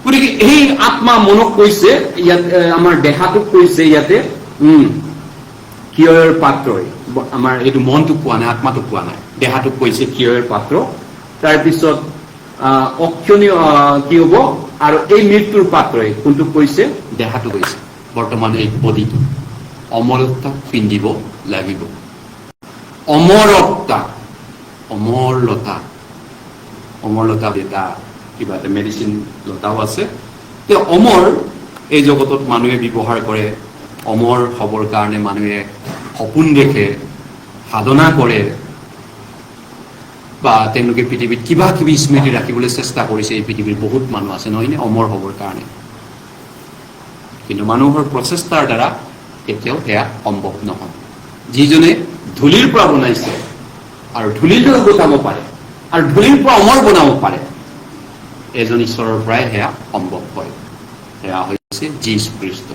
গতিকে এই আত্মা মনক কৈছে ইয়াত, আমাৰ দেহাটোক কৈছে ইয়াতে ক্ষয়ৰ পাত্ৰই, আমাৰ এইটো মনটোক কোৱা নাই, আত্মাটোক কোৱা নাই, দেহাটোক কৈছে ক্ষয়ৰ পাত্ৰ। তাৰপিছত অক্ষণীয় কি হ'ব, আৰু এই মৃত্যুৰ পাত্ৰই কোনটোক কৈছে? দেহাটো কৈছে, বৰ্তমান এই বডিটো অমৰত্বা পিন্ধিব লাগিব। অমৰত্বা, অমৰলতা, অমৰলতা এটা কিবা এটা মেডিচিন লতাও আছে। তেওঁ অমৰ এই জগতত মানুহে ব্যৱহাৰ কৰে, অমৰ হ'বৰ কাৰণে মানুহে সপোন দেখে, সাধনা কৰে, বা তেওঁলোকে পৃথিৱীত কিবা কিবি স্মৃতি ৰাখিবলৈ চেষ্টা কৰিছে। এই পৃথিৱীৰ বহুত মানুহ আছে, নহয়নে, অমৰ হ'বৰ কাৰণে, কিন্তু মানুহৰ প্ৰচেষ্টাৰ দ্বাৰা কেতিয়াও সেয়া সম্ভৱ নহয়। যিজনে ধূলিৰ পৰা বনাইছে আৰু ধূলিলৈ গোটাব পাৰে আৰু ধূলিৰ পৰা অমৰ বনাব পাৰে, এজন ঈশ্বৰৰ পৰাই সেয়া সম্ভৱ হয়, সেয়া হৈছে যীশু খ্ৰীষ্ট।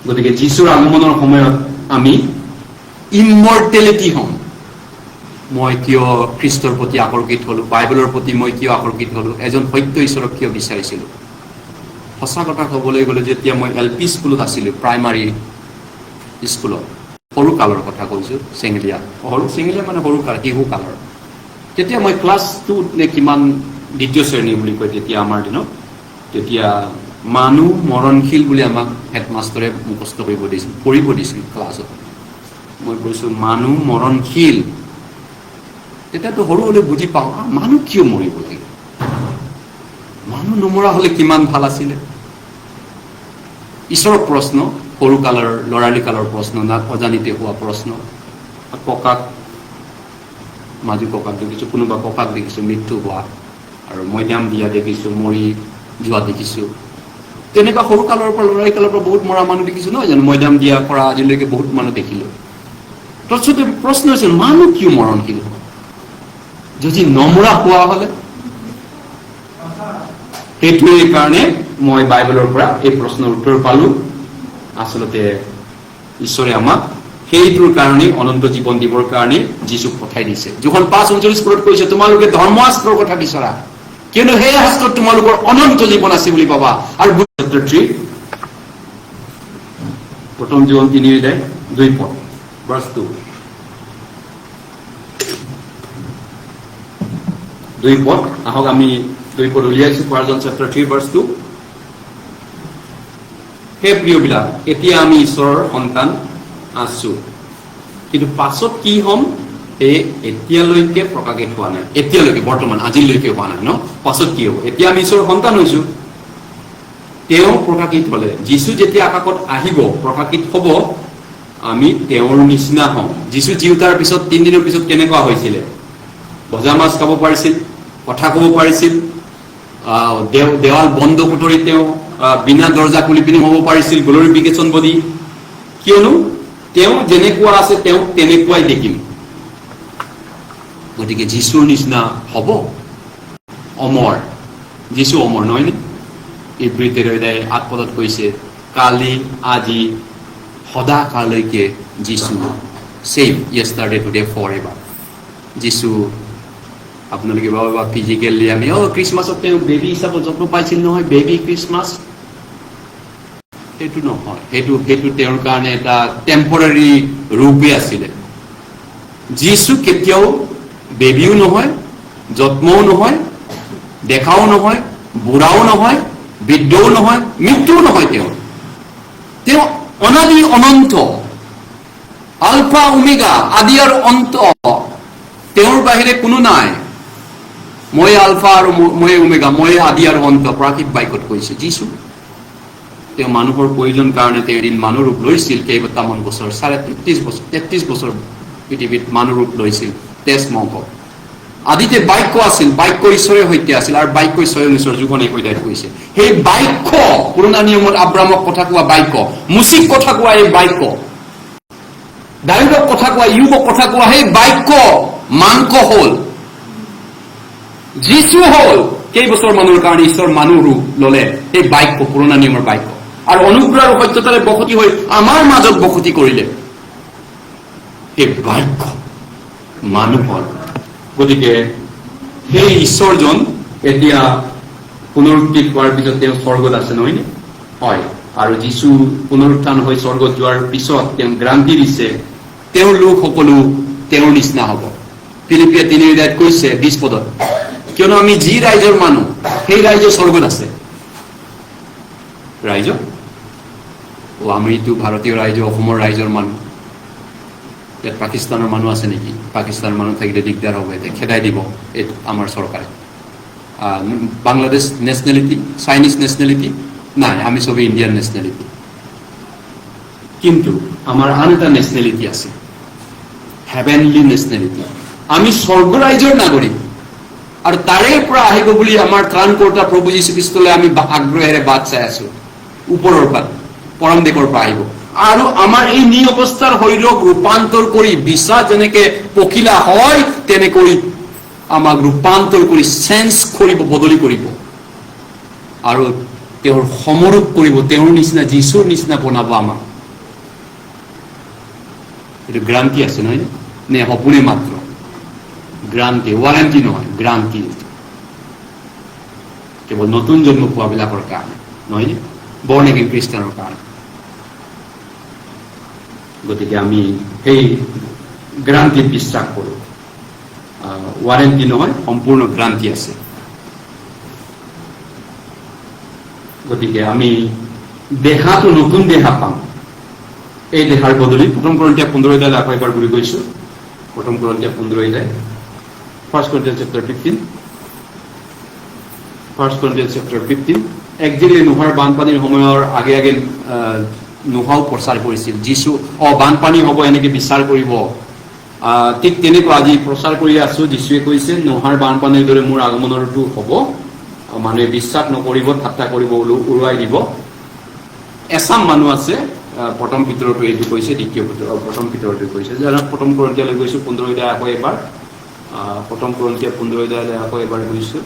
গতিকে যীশুৰ আগমনৰ সময়ত আমি ইমৰ্টেলিটি হ'ম। মই কিয় খ্ৰীষ্টৰ প্ৰতি আকৰ্ষিত হ'লো, বাইবেলৰ প্ৰতি মই কিয় আকৰ্ষিত হ'লো, এজন সত্য ঈশ্বৰক কিয় বিচাৰিছিলো? সঁচা কথা ক'বলৈ গ'লে, যেতিয়া মই LP স্কুলত আছিলোঁ, প্ৰাইমাৰী স্কুলত, সৰু কালৰ কথা কৈছোঁ, চেঙেলীয়া, চেঙেলীয়া মানে সৰু কাল, শিশু কালৰ, তেতিয়া মই ক্লাছ 2 নে কিমান, দ্বিতীয় শ্ৰেণী বুলি কয় তেতিয়া আমাৰ দিনত, তেতিয়া মানুহ মৰণশীল বুলি আমাক হেডমাষ্টৰে মুখস্থ কৰিব দিছিল ক্লাছত। মই কৈছোঁ মানুহ মৰণশীল। তেতিয়াতো সৰু হ'লে বুজি পাওঁ, মানুহ কিয় মৰিব লাগে, মানুহ নমৰা হ'লে কিমান ভাল আছিলে। ঈশ্বৰৰ প্ৰশ্ন, সৰু কালৰ ল'ৰালি কালৰ প্ৰশ্ন, না অজানিতে হোৱা প্ৰশ্ন। ককাক, মাজু ককাক দেখিছোঁ, কোনোবা ককাক দেখিছোঁ মৃত্যু হোৱা, আৰু মৈদাম দিয়া দেখিছোঁ, মৰি যোৱা দেখিছোঁ। তেনেকুৱা সৰু কালৰ পৰা, ল'ৰালি কালৰ পৰা বহুত মৰা মানুহ দেখিছোঁ, নহয় জানো? মৈদাম দিয়া কৰা আজিলৈকে বহুত মানুহ দেখিলোঁ। তাৰপিছতে প্ৰশ্ন হৈছে, মানুহ কিয় মৰণশীল? যদি নমৰা হোৱা হ'লে? সেইটোৱেই কাৰণে মই বাইবেলৰ পৰা এই প্ৰশ্নৰ উত্তৰ পালো। আচলতে ঈশ্বৰে আমাক সেইটোৰ কাৰণে, অনন্ত জীৱন দিবৰ কাৰণে যীশুক পঠাই দিছে। যোখন 5:39 কৈছে, তোমালোকে ধৰ্মশাস্ত্ৰৰ কথা বিচৰা, কিয়নো সেই শাস্ত্ৰত তোমালোকৰ অনন্ত জীৱন আছে বুলি পাবা। আৰু প্ৰথম জীৱন 3:2 পদ, ভাৰ্ছ 2, 2 পদ। আহক আমি 2 পদ উলিয়াইছো, John chapter 3 verse 2। সেই প্ৰিয়বিলাক, এতিয়া আমি ঈশ্বৰৰ সন্তান আছো, কিন্তু পাছত কি হ'ম? সেই এতিয়ালৈকে প্ৰকাশিত হোৱা নাই, এতিয়ালৈকে বৰ্তমান আজিলৈকে হোৱা নাই ন। পাছত কি হ'ব? এতিয়া আমি ঈশ্বৰৰ সন্তান হৈছো, তেওঁ প্ৰকাশিত হলে, যীশু যেতিয়া আকাশত আহিব প্ৰকাশিত হ'ব, আমি তেওঁৰ নিচিনা হম। যীশু জি উঠাৰ পিছত 3 দিনৰ পিছত কেনেকুৱা হৈছিলে? ভজা মাছ খাব পাৰিছিল, কথা ক'ব পাৰিছিল, দেৱাল বন্ধ কোঠৰি তেওঁ বিনা দৰ্জা খুলি পিনি হ'ব পাৰিছিল, গ্লৰিফিকেশ্যন বডি। কিয়নো তেওঁ যেনেকুৱা আছে তেওঁ তেনেকুৱাই দেখিম। গতিকে যীশুৰ নিচিনা হ'ব, অমৰ। যীশু অমৰ নহয়নে? ইব্ৰীতে 8 পদত কৈছে, কালি আজি সদা কালৈকে যীশু ছেম, yesterday today forever। যীশু আপোনালোকে ভাবা ফিজিকেলি আমি খ্ৰীষ্টমাছত তেওঁ বেবী হিচাপত যত্ন পাইছিল নহয়, বেবী খ্ৰীষ্টমাছ। সেইটো নহয়, সেইটো তেওঁৰ কাৰণে এটা টেম্পৰাৰী ৰূপে আছিলে। যীশু কেতিয়াও বেবীও নহয়, যত্নও নহয়, দেখাও নহয়, বুঢ়াও নহয়, বৃদ্ধও নহয়, মৃত্যুও নহয়। তেওঁ অনাদি অনন্ত, আলফা ওমেগা, আদি আৰু অন্ত। তেওঁৰ বাহিৰে কোনো নাই। মই আলফা আৰু মই ওমেগা, মই আদি আৰু অন্ত, প্ৰাকৃত বাক্যত কৈছে যীশু। তেওঁ মানুহৰ প্ৰয়োজন কাৰণে তেওঁ এদিন মানুহ ৰূপ লৈছিল, কেইবাটামান বছৰ, 33 বছৰ পৃথিৱীত মানুহ ৰূপ লৈছিল, তেজ মাংস। আদিতে বাক্য আছিল, বাক্য ঈশ্বৰৰ সৈতে আছিল, আৰু বাক্যই স্বয়ং ঈশ্বৰ যোগনে সৈতে কৈছে। সেই বাক্য, পুৰণা নিয়মত আব্ৰামক কথা কোৱা বাক্য, মুচিক কথা কোৱা এই বাক্য, দাউদক কথা কোৱা, ইয়ুবক কথা কোৱা সেই বাক্য মাংস হ'ল, যীশু হ'ল। কেইবছৰ মানুহৰ কাৰণে ঈশ্বৰ মানুহ ৰূপ ললে, সেই বাক্য, পুৰণা নিয়মৰ বাক্য, আৰু অনুগ্ৰহ আৰু সত্যতাৰে বসতি হৈ আমাৰ মাজত বসতি কৰিলে। সেই বাক্য মানুহ হ'ল। গতিকে সেই ঈশ্বৰজন এতিয়া পুনৰুত্থিত হোৱাৰ পিছত তেওঁ স্বৰ্গত আছে নহয়নে? হয়। আৰু যীশু পুনৰুত্থান হৈ স্বৰ্গত যোৱাৰ পিছত তেওঁ গ্ৰান্তি দিছে, তেওঁৰ লোক সকলো তেওঁৰ নিচিনা হ'ব। ফিলিপিয়া 3:9 কৈছে 20 পদত, কিয়নো আমি যি ৰাইজৰ মানুহ, সেই ৰাইজ স্বৰ্গত আছে। ৰাইজ আমিতো ভাৰতীয় ৰাইজ, অসমৰ ৰাইজৰ মানুহ। ইয়াত পাকিস্তানৰ মানুহ আছে নেকি? পাকিস্তানৰ মানুহ থাকিলে দিগদাৰ হ'ব, এতিয়া খেদাই দিব এইটো আমাৰ চৰকাৰে। বাংলাদেশ নেশ্যনেলিটি, চাইনিজ নেশ্যনেলিটি নাই, আমি চবেই ইণ্ডিয়ান নেশ্যনেলিটি। কিন্তু আমাৰ আন এটা নেশ্যনেলিটি আছে, হেভেনলি নেশ্যনেলিটি। আমি স্বৰ্গ ৰাইজৰ নাগৰিক, আৰু তাৰে পৰা আহিব বুলি আমাৰ ত্ৰাণকৰ্তা প্ৰভু যীশুখ্ৰীষ্টলৈ আমি আগ্ৰহেৰে বাট চাই আছো। ওপৰৰ পৰা, পৰম দেশৰ পৰা আহিব, আৰু আমাৰ এই নি অৱস্থাৰ শৰীৰক ৰূপান্তৰ কৰি, বিশ্বাস যেনেকে পখিলা হয় তেনেকৈ আমাক ৰূপান্তৰ কৰি চেঞ্জ কৰিব, বদলি কৰিব, আৰু তেওঁৰ সমৰূপ কৰিব, তেওঁৰ নিচিনা, যীশুৰ নিচিনা বনাব আমাক। এইটো গ্ৰান্তি আছে নহয় নে? সপোনে মাত্ৰ? গ্ৰান্তি, ৱাৰেণ্টি নহয়, গ্ৰান্তি। কেৱল নতুন জন্ম পোৱাবিলাকৰ কাৰণে নহয়, বৰ্ণ এগেইন খ্ৰীষ্টানৰ কাৰণে। গতিকে আমি সেই গ্ৰান্তিত বিশ্বাস কৰোঁ। ৱাৰেণ্টি নহয়, সম্পূৰ্ণ গ্ৰান্তি আছে। গতিকে আমি দেহাটো নতুন দেহা পাম। এই দেহাৰ বদলি 1 Corinthians 15 আকৌ এবাৰ বুলি কৈছোঁ। 1 Corinthians 15, 1 Corinthians chapter 15, 1 Corinthians chapter 15। Exactly নোহোৱাৰ বানপানীৰ সময়ৰ আগে আগে নোহোৱাও প্ৰচাৰ কৰিছিল। যীশু বানপানী হ'ব এনেকে বিচাৰ কৰিব, ঠিক তেনেকুৱা আজি প্ৰচাৰ কৰি আছো। যীশুৱে কৈছে নোহাৰ বানপানীৰ দৰে মোৰ আগমনৰটো হ'ব, মানুহে বিশ্বাস নকৰিব, ঠাট্টা কৰিব, উৰুৱাই দিব। এচাম মানুহ আছে, প্ৰথম ভিতৰতো এইটো কৈছে, দ্বিতীয় ভিতৰত প্ৰথম ভিতৰতো কৈছে। যে 1 Corinthians গৈছো 15 আকৌ এবাৰ, 1 Corinthians 15 আকৌ এবাৰ গৈছো।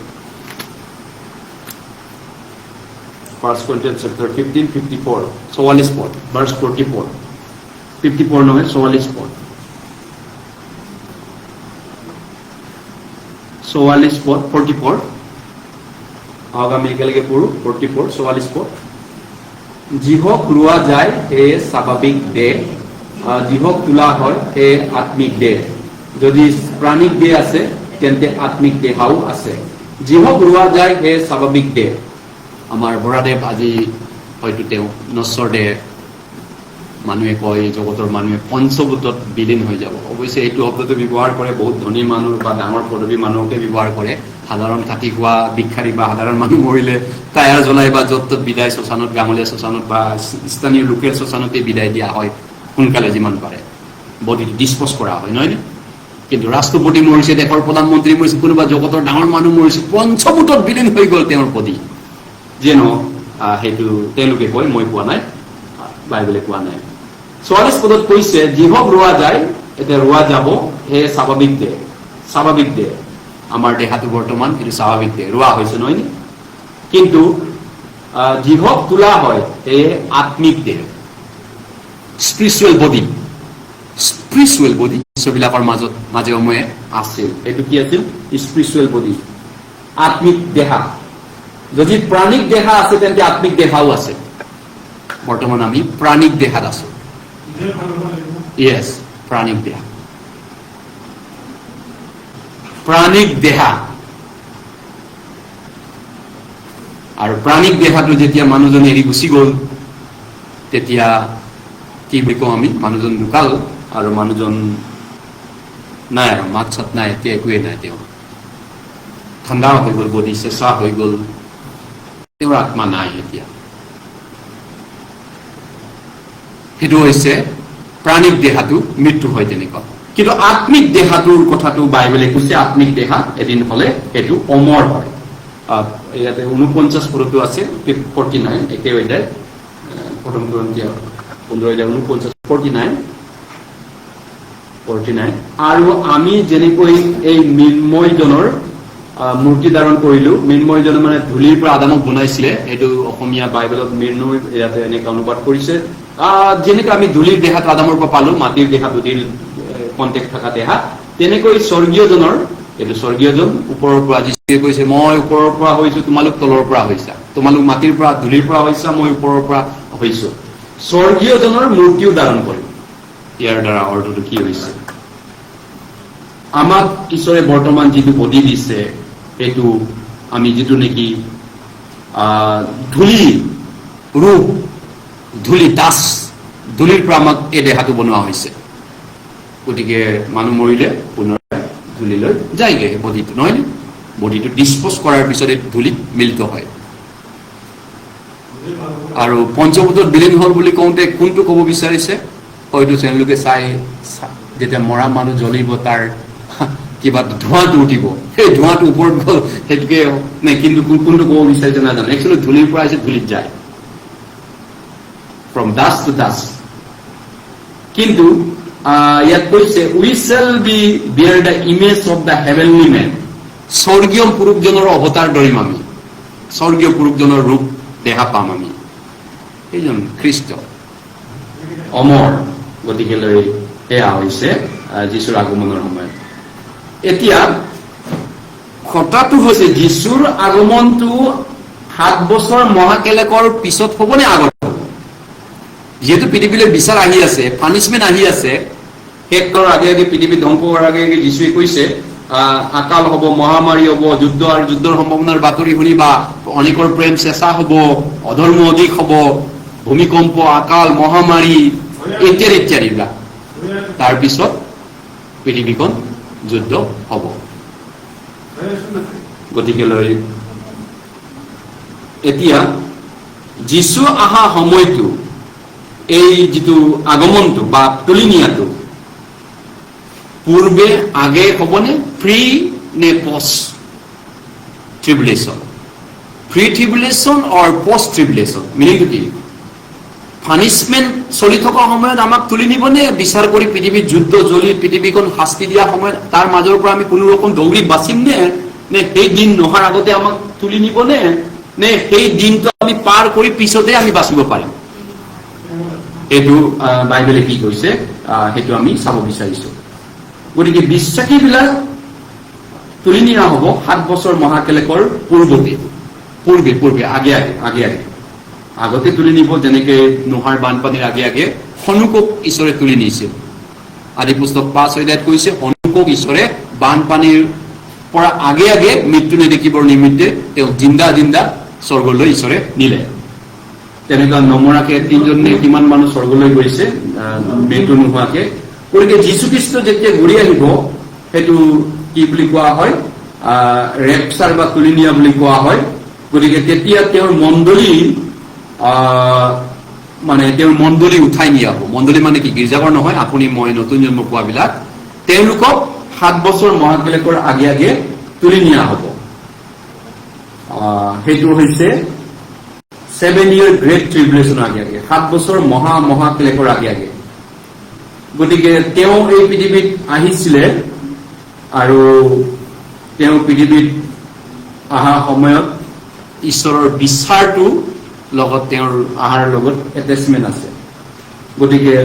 1 Corinthians chapter 15, 54, 44 পদ, verse 44, 54 নহয়, 44 পদ, 44 পদ, 44। আহক আমি একেলগে পঢ়ো। 44, 44 পদ। যিহক ৰোৱা যায় সেয়ে স্বাভাৱিক দেহ, যিহক তোলা হয় সেয়ে আত্মিক দেহ। যদি প্ৰাণিক দেহ আছে তেন্তে আত্মিক দেহাও আছে। যিহক ৰোৱা যায় সেয়ে স্বাভাৱিক দেহ। আমাৰ বৰাদেৱ আজি হয়তো তেওঁ নশ্বৰ দেহ মানুহে কয় জগতৰ মানুহে পঞ্চভূতত বিলীন হৈ যাব। অৱশ্যে এইটো শব্দটো ব্যৱহাৰ কৰে বহুত ধনী মানুহ বা ডাঙৰ পদবী মানুহকে ব্যৱহাৰ কৰে। সাধাৰণ কাটি খোৱা ভিক্ষাৰী বা সাধাৰণ মানুহ মৰিলে টায়াৰ জ্বলাই বা য'ত ত'ত বিদায় শ্মশানত, গাঁৱলীয়া শ্মশানত বা স্থানীয় লোকেল শ্মশানতে বিদায় দিয়া হয় সোনকালে যিমান পাৰে, বডিটো ডিছপ'জ কৰা হয়, নহয় নে? কিন্তু ৰাষ্ট্ৰপতি মৰিছে, দেশৰ প্ৰধানমন্ত্ৰী মৰিছে, কোনোবা জগতৰ ডাঙৰ মানুহ মৰিছে, পঞ্চভূতত বিলীন হৈ গ'ল তেওঁৰ বডি। যিয়ে নহওক সেইটো তেওঁলোকে কয়, মই কোৱা নাই, বাইবেলে কোৱা নাই। 44 পদত কৈছে যিহক ৰোৱা যায় এতিয়া ৰোৱা যাব, সেয়ে স্বাভাৱিক দেহ। স্বাভাৱিক দেহ আমাৰ দেহাটো বৰ্তমান এইটো স্বাভাৱিক দেহ, ৰোৱা হৈছে, নহয় নে? কিন্তু যিহক তোলা হয় সেয়ে আত্মিক দেহ, স্পিৰিচুৱেল বডি। স্পিৰিচুৱেল বডি বিলাকৰ মাজত মাজে সময়ে আছিল। এইটো কি আছিল? স্পিৰিচুৱেল বডি, আত্মিক দেহা। যদি প্ৰাণিক দেহা আছে তেন্তে আত্মিক দেহাও আছে। বৰ্তমান আমি প্ৰাণিক দেহাত আছো। ইয়েছ, প্ৰাণিক দেহা, প্ৰাণিক দেহা। আৰু প্ৰাণিক দেহাটো যেতিয়া মানুহজন এৰি গুচি গ'ল তেতিয়া কি বুলি কওঁ আমি? মানুহজন ঢুকাল আৰু মানুহজন নাই আৰু, মাত চাত নাই, এতিয়া একোৱেই নাই। তেওঁ ঠাণ্ডা হৈ গ'ল, বডি চেঁচা হৈ গ'ল, তেওঁৰ আত্মা নাই এতিয়া। সেইটো হৈছে প্ৰাণিক দেহাটো মৃত্যু হয় তেনেকুৱা। কিন্তু আত্মিক দেহাটোৰ কথাটো বাইবেলে কৈছে, আত্মিক দেহা এদিন হলে সেইটো অমৰ হয়। ইয়াতে 49 পদতো আছে, 49 একে অধ্যায়, প্ৰথম কৰিন্থীয় 15 অধ্যায় 49, 49। আৰু আমি যেনেকৈ এই মৃন্ময়জনৰ মূৰ্তি ধাৰণ কৰিলো, মৃন্ময়জনে মানে ধূলিৰ পৰা আদামক বনাইছিলে, এইটো অসমীয়া বাইবেলত মৃন্ময় ইয়াতে এনেকে অনুবাদ কৰিছে। যেনেকৈ আমি ধূলিৰ দেহাটো আদামৰ পৰা পালো, মাটিৰ দেহা ধূলিৰ কণ্টেক্ট থকা দেহা, তেনেকৈ স্বৰ্গীয়জনৰ, এইটো স্বৰ্গীয়জন ওপৰৰ পৰা, যিয়ে কৈছে মই ওপৰৰ পৰা হৈছো, তোমালোক তলৰ পৰা হৈছা, তোমালোক মাটিৰ পৰা ধূলিৰ পৰা হৈছা, মই ওপৰৰ পৰা হৈছো। স্বৰ্গীয়জনৰ মূৰ্তিও ধাৰণ কৰিম। ইয়াৰ দ্বাৰা অৰ্থটো কি হৈছে? আমাক ঈশ্বৰে বৰ্তমান যিটো বডি দিছে, সেইটো আমি যিটো নেকি ধূলি ৰূপ, ধূলি দাস, ধূলিৰ পৰা আমাক এই দেহাটো বনোৱা হৈছে। গতিকে মানুহ মৰিলে পুনৰাই ধূলিলৈ যায়গে বডিটো, নহয় নে? বডিটো ডিছপ'জ কৰাৰ পিছত এই ধূলিত মিলিত হয়। আৰু পঞ্চভূতত বিলীন হল বুলি কওঁতে কোনটো ক'ব বিচাৰিছে? হয়তো তেওঁলোকে চাই যেতিয়া মৰা মানুহ জ্বলিব, তাৰ কিবা ধোঁৱাটো উঠিব, সেই ধোঁৱাটো ওপৰত গ'ল, সেইটোকে নে কিন্তু কোনটো ক'ব বিচাৰিছে নাজানো। একচুৱেলি ধূলিৰ পৰা আহিছে, ধূলিত যায়, from dust to dust. কিন্তু ইয়াত কৈছে we shall be bear the image of the heavenly man. স্বৰ্গীয় পুৰুষজনৰ অৱতাৰ ধৰিম আমি, স্বৰ্গীয় পুৰুষজনৰ ৰূপ দেখা পাম আমি। এইজন খ্ৰীষ্ট অমৰ। গতিকে লৈ এয়া হৈছে যীশুৰ আগমনৰ সময়ত। এতিয়া কথাটো হৈছে যীশুৰ আগমনটো 7 বছৰ মহাকেলেকৰ পিছত হ'ব নে আগত হ'ব? যিহেতু পৃথিৱীলৈ বিচাৰ আহি আছে, পানিচমেণ্ট আহি আছে, শেষ কৰাৰ আগে আগে, পৃথিৱী ধ্বংস হোৱাৰ আগে আগে যীশুৱে কৈছে আকাল হ'ব, মহামাৰী হ'ব, যুদ্ধ আৰু যুদ্ধৰ সম্ভাৱনাৰ বাতৰি শুনিবা, অনেকৰ প্ৰেম চেঁচা হ'ব, অধৰ্ম অধিক হ'ব, ভূমিকম্প, আকাল, মহামাৰী ইত্যাদি ইত্যাদি বিলাক। তাৰপিছত পৃথিৱীখন যুদ্ধ হ'ব। গতিকে লৈ এতিয়া যীশু অহা সময়টো, এই যিটো আগমনটো বা তুলি নিয়াটো পূৰ্বে আগে হ'বনে, প্ৰি নে পষ্ট ট্ৰিবুলেশ্যন? প্ৰি ট্ৰিবুলেশ্যন অৰ পষ্ট ট্ৰিবুলেশ্যন? মিনিংটো কি? পানিচমেণ্ট চলি থকা সময়ত আমাক তুলি নিবনে, বিচাৰ কৰি পৃথিৱীত যুদ্ধ জ্বলি পৃথিৱীখন শাস্তি দিয়া সময়ত তাৰ মাজৰ পৰা আমি কোনো ৰকম দৌৰি বাচিম নে, নে সেই দিন নোহোৱাৰ আগতে আমাক তুলি নিবনে, নে সেই দিনটো আমি পাৰ কৰি পিছতে আমি বাচিব পাৰিম? এইটো বাইবেলে কি কৈছে সেইটো আমি চাব বিচাৰিছো। গতিকে বিশ্বাসীবিলাক তুলি নিয়া হ'ব 7 বছৰ মহাকেলেকৰ পূৰ্বে আগে আগতে তুলি নিব। যেনেকে নোহাৰ বানপানীৰ আগে আগে হনুকক ঈশ্বৰে তুলি নিছিল। আদি পুস্তক 5 অধ্যায়ত কৈছে হনুকক ঈশ্বৰে বানপানীৰ পৰা আগে আগে মৃত্যু নেদেখিবৰ নিমিত্তে তেওঁ জিন্দা স্বৰ্গলৈ ঈশ্বৰে নিলে। তেনেকুৱা নমৰাকে 3জন নে কিমান মানুহ স্বৰ্গলৈ গৈছে মৃত্যু নোহোৱাকে। গতিকে যীশুখ্ৰীষ্ট যেতিয়া ঘূৰি আহিব সেইটো কি বুলি কোৱা হয়, ৰেপচাৰ বা তুলি নিয়া বুলি কোৱা হয়। গতিকে তেতিয়া তেওঁৰ মণ্ডলী তেওঁৰ মণ্ডলী উঠাই নিয়া হ'ব। মণ্ডলী মানে কি, গীৰ্জাঘৰ নহয়, আপুনি মই নতুন জন্ম পোৱাবিলাক, তেওঁলোকক 7 বছৰ মহাক্লেশৰ আগে আগে তুলি নিয়া হ'ব। সেইটো হৈছে 7 year গ্ৰেট ট্ৰিবুলেশ্যন আগে আগে, 7 বছৰ মহাক্লেশৰ আগে আগে। গতিকে তেওঁ এই পৃথিৱীত আহিছিলে আৰু তেওঁ পৃথিৱীত অহা সময়ত ঈশ্বৰৰ বিচাৰটো লগত তেওঁৰ আহাৰ লগত এটেচমেণ্ট আছে। গতিকে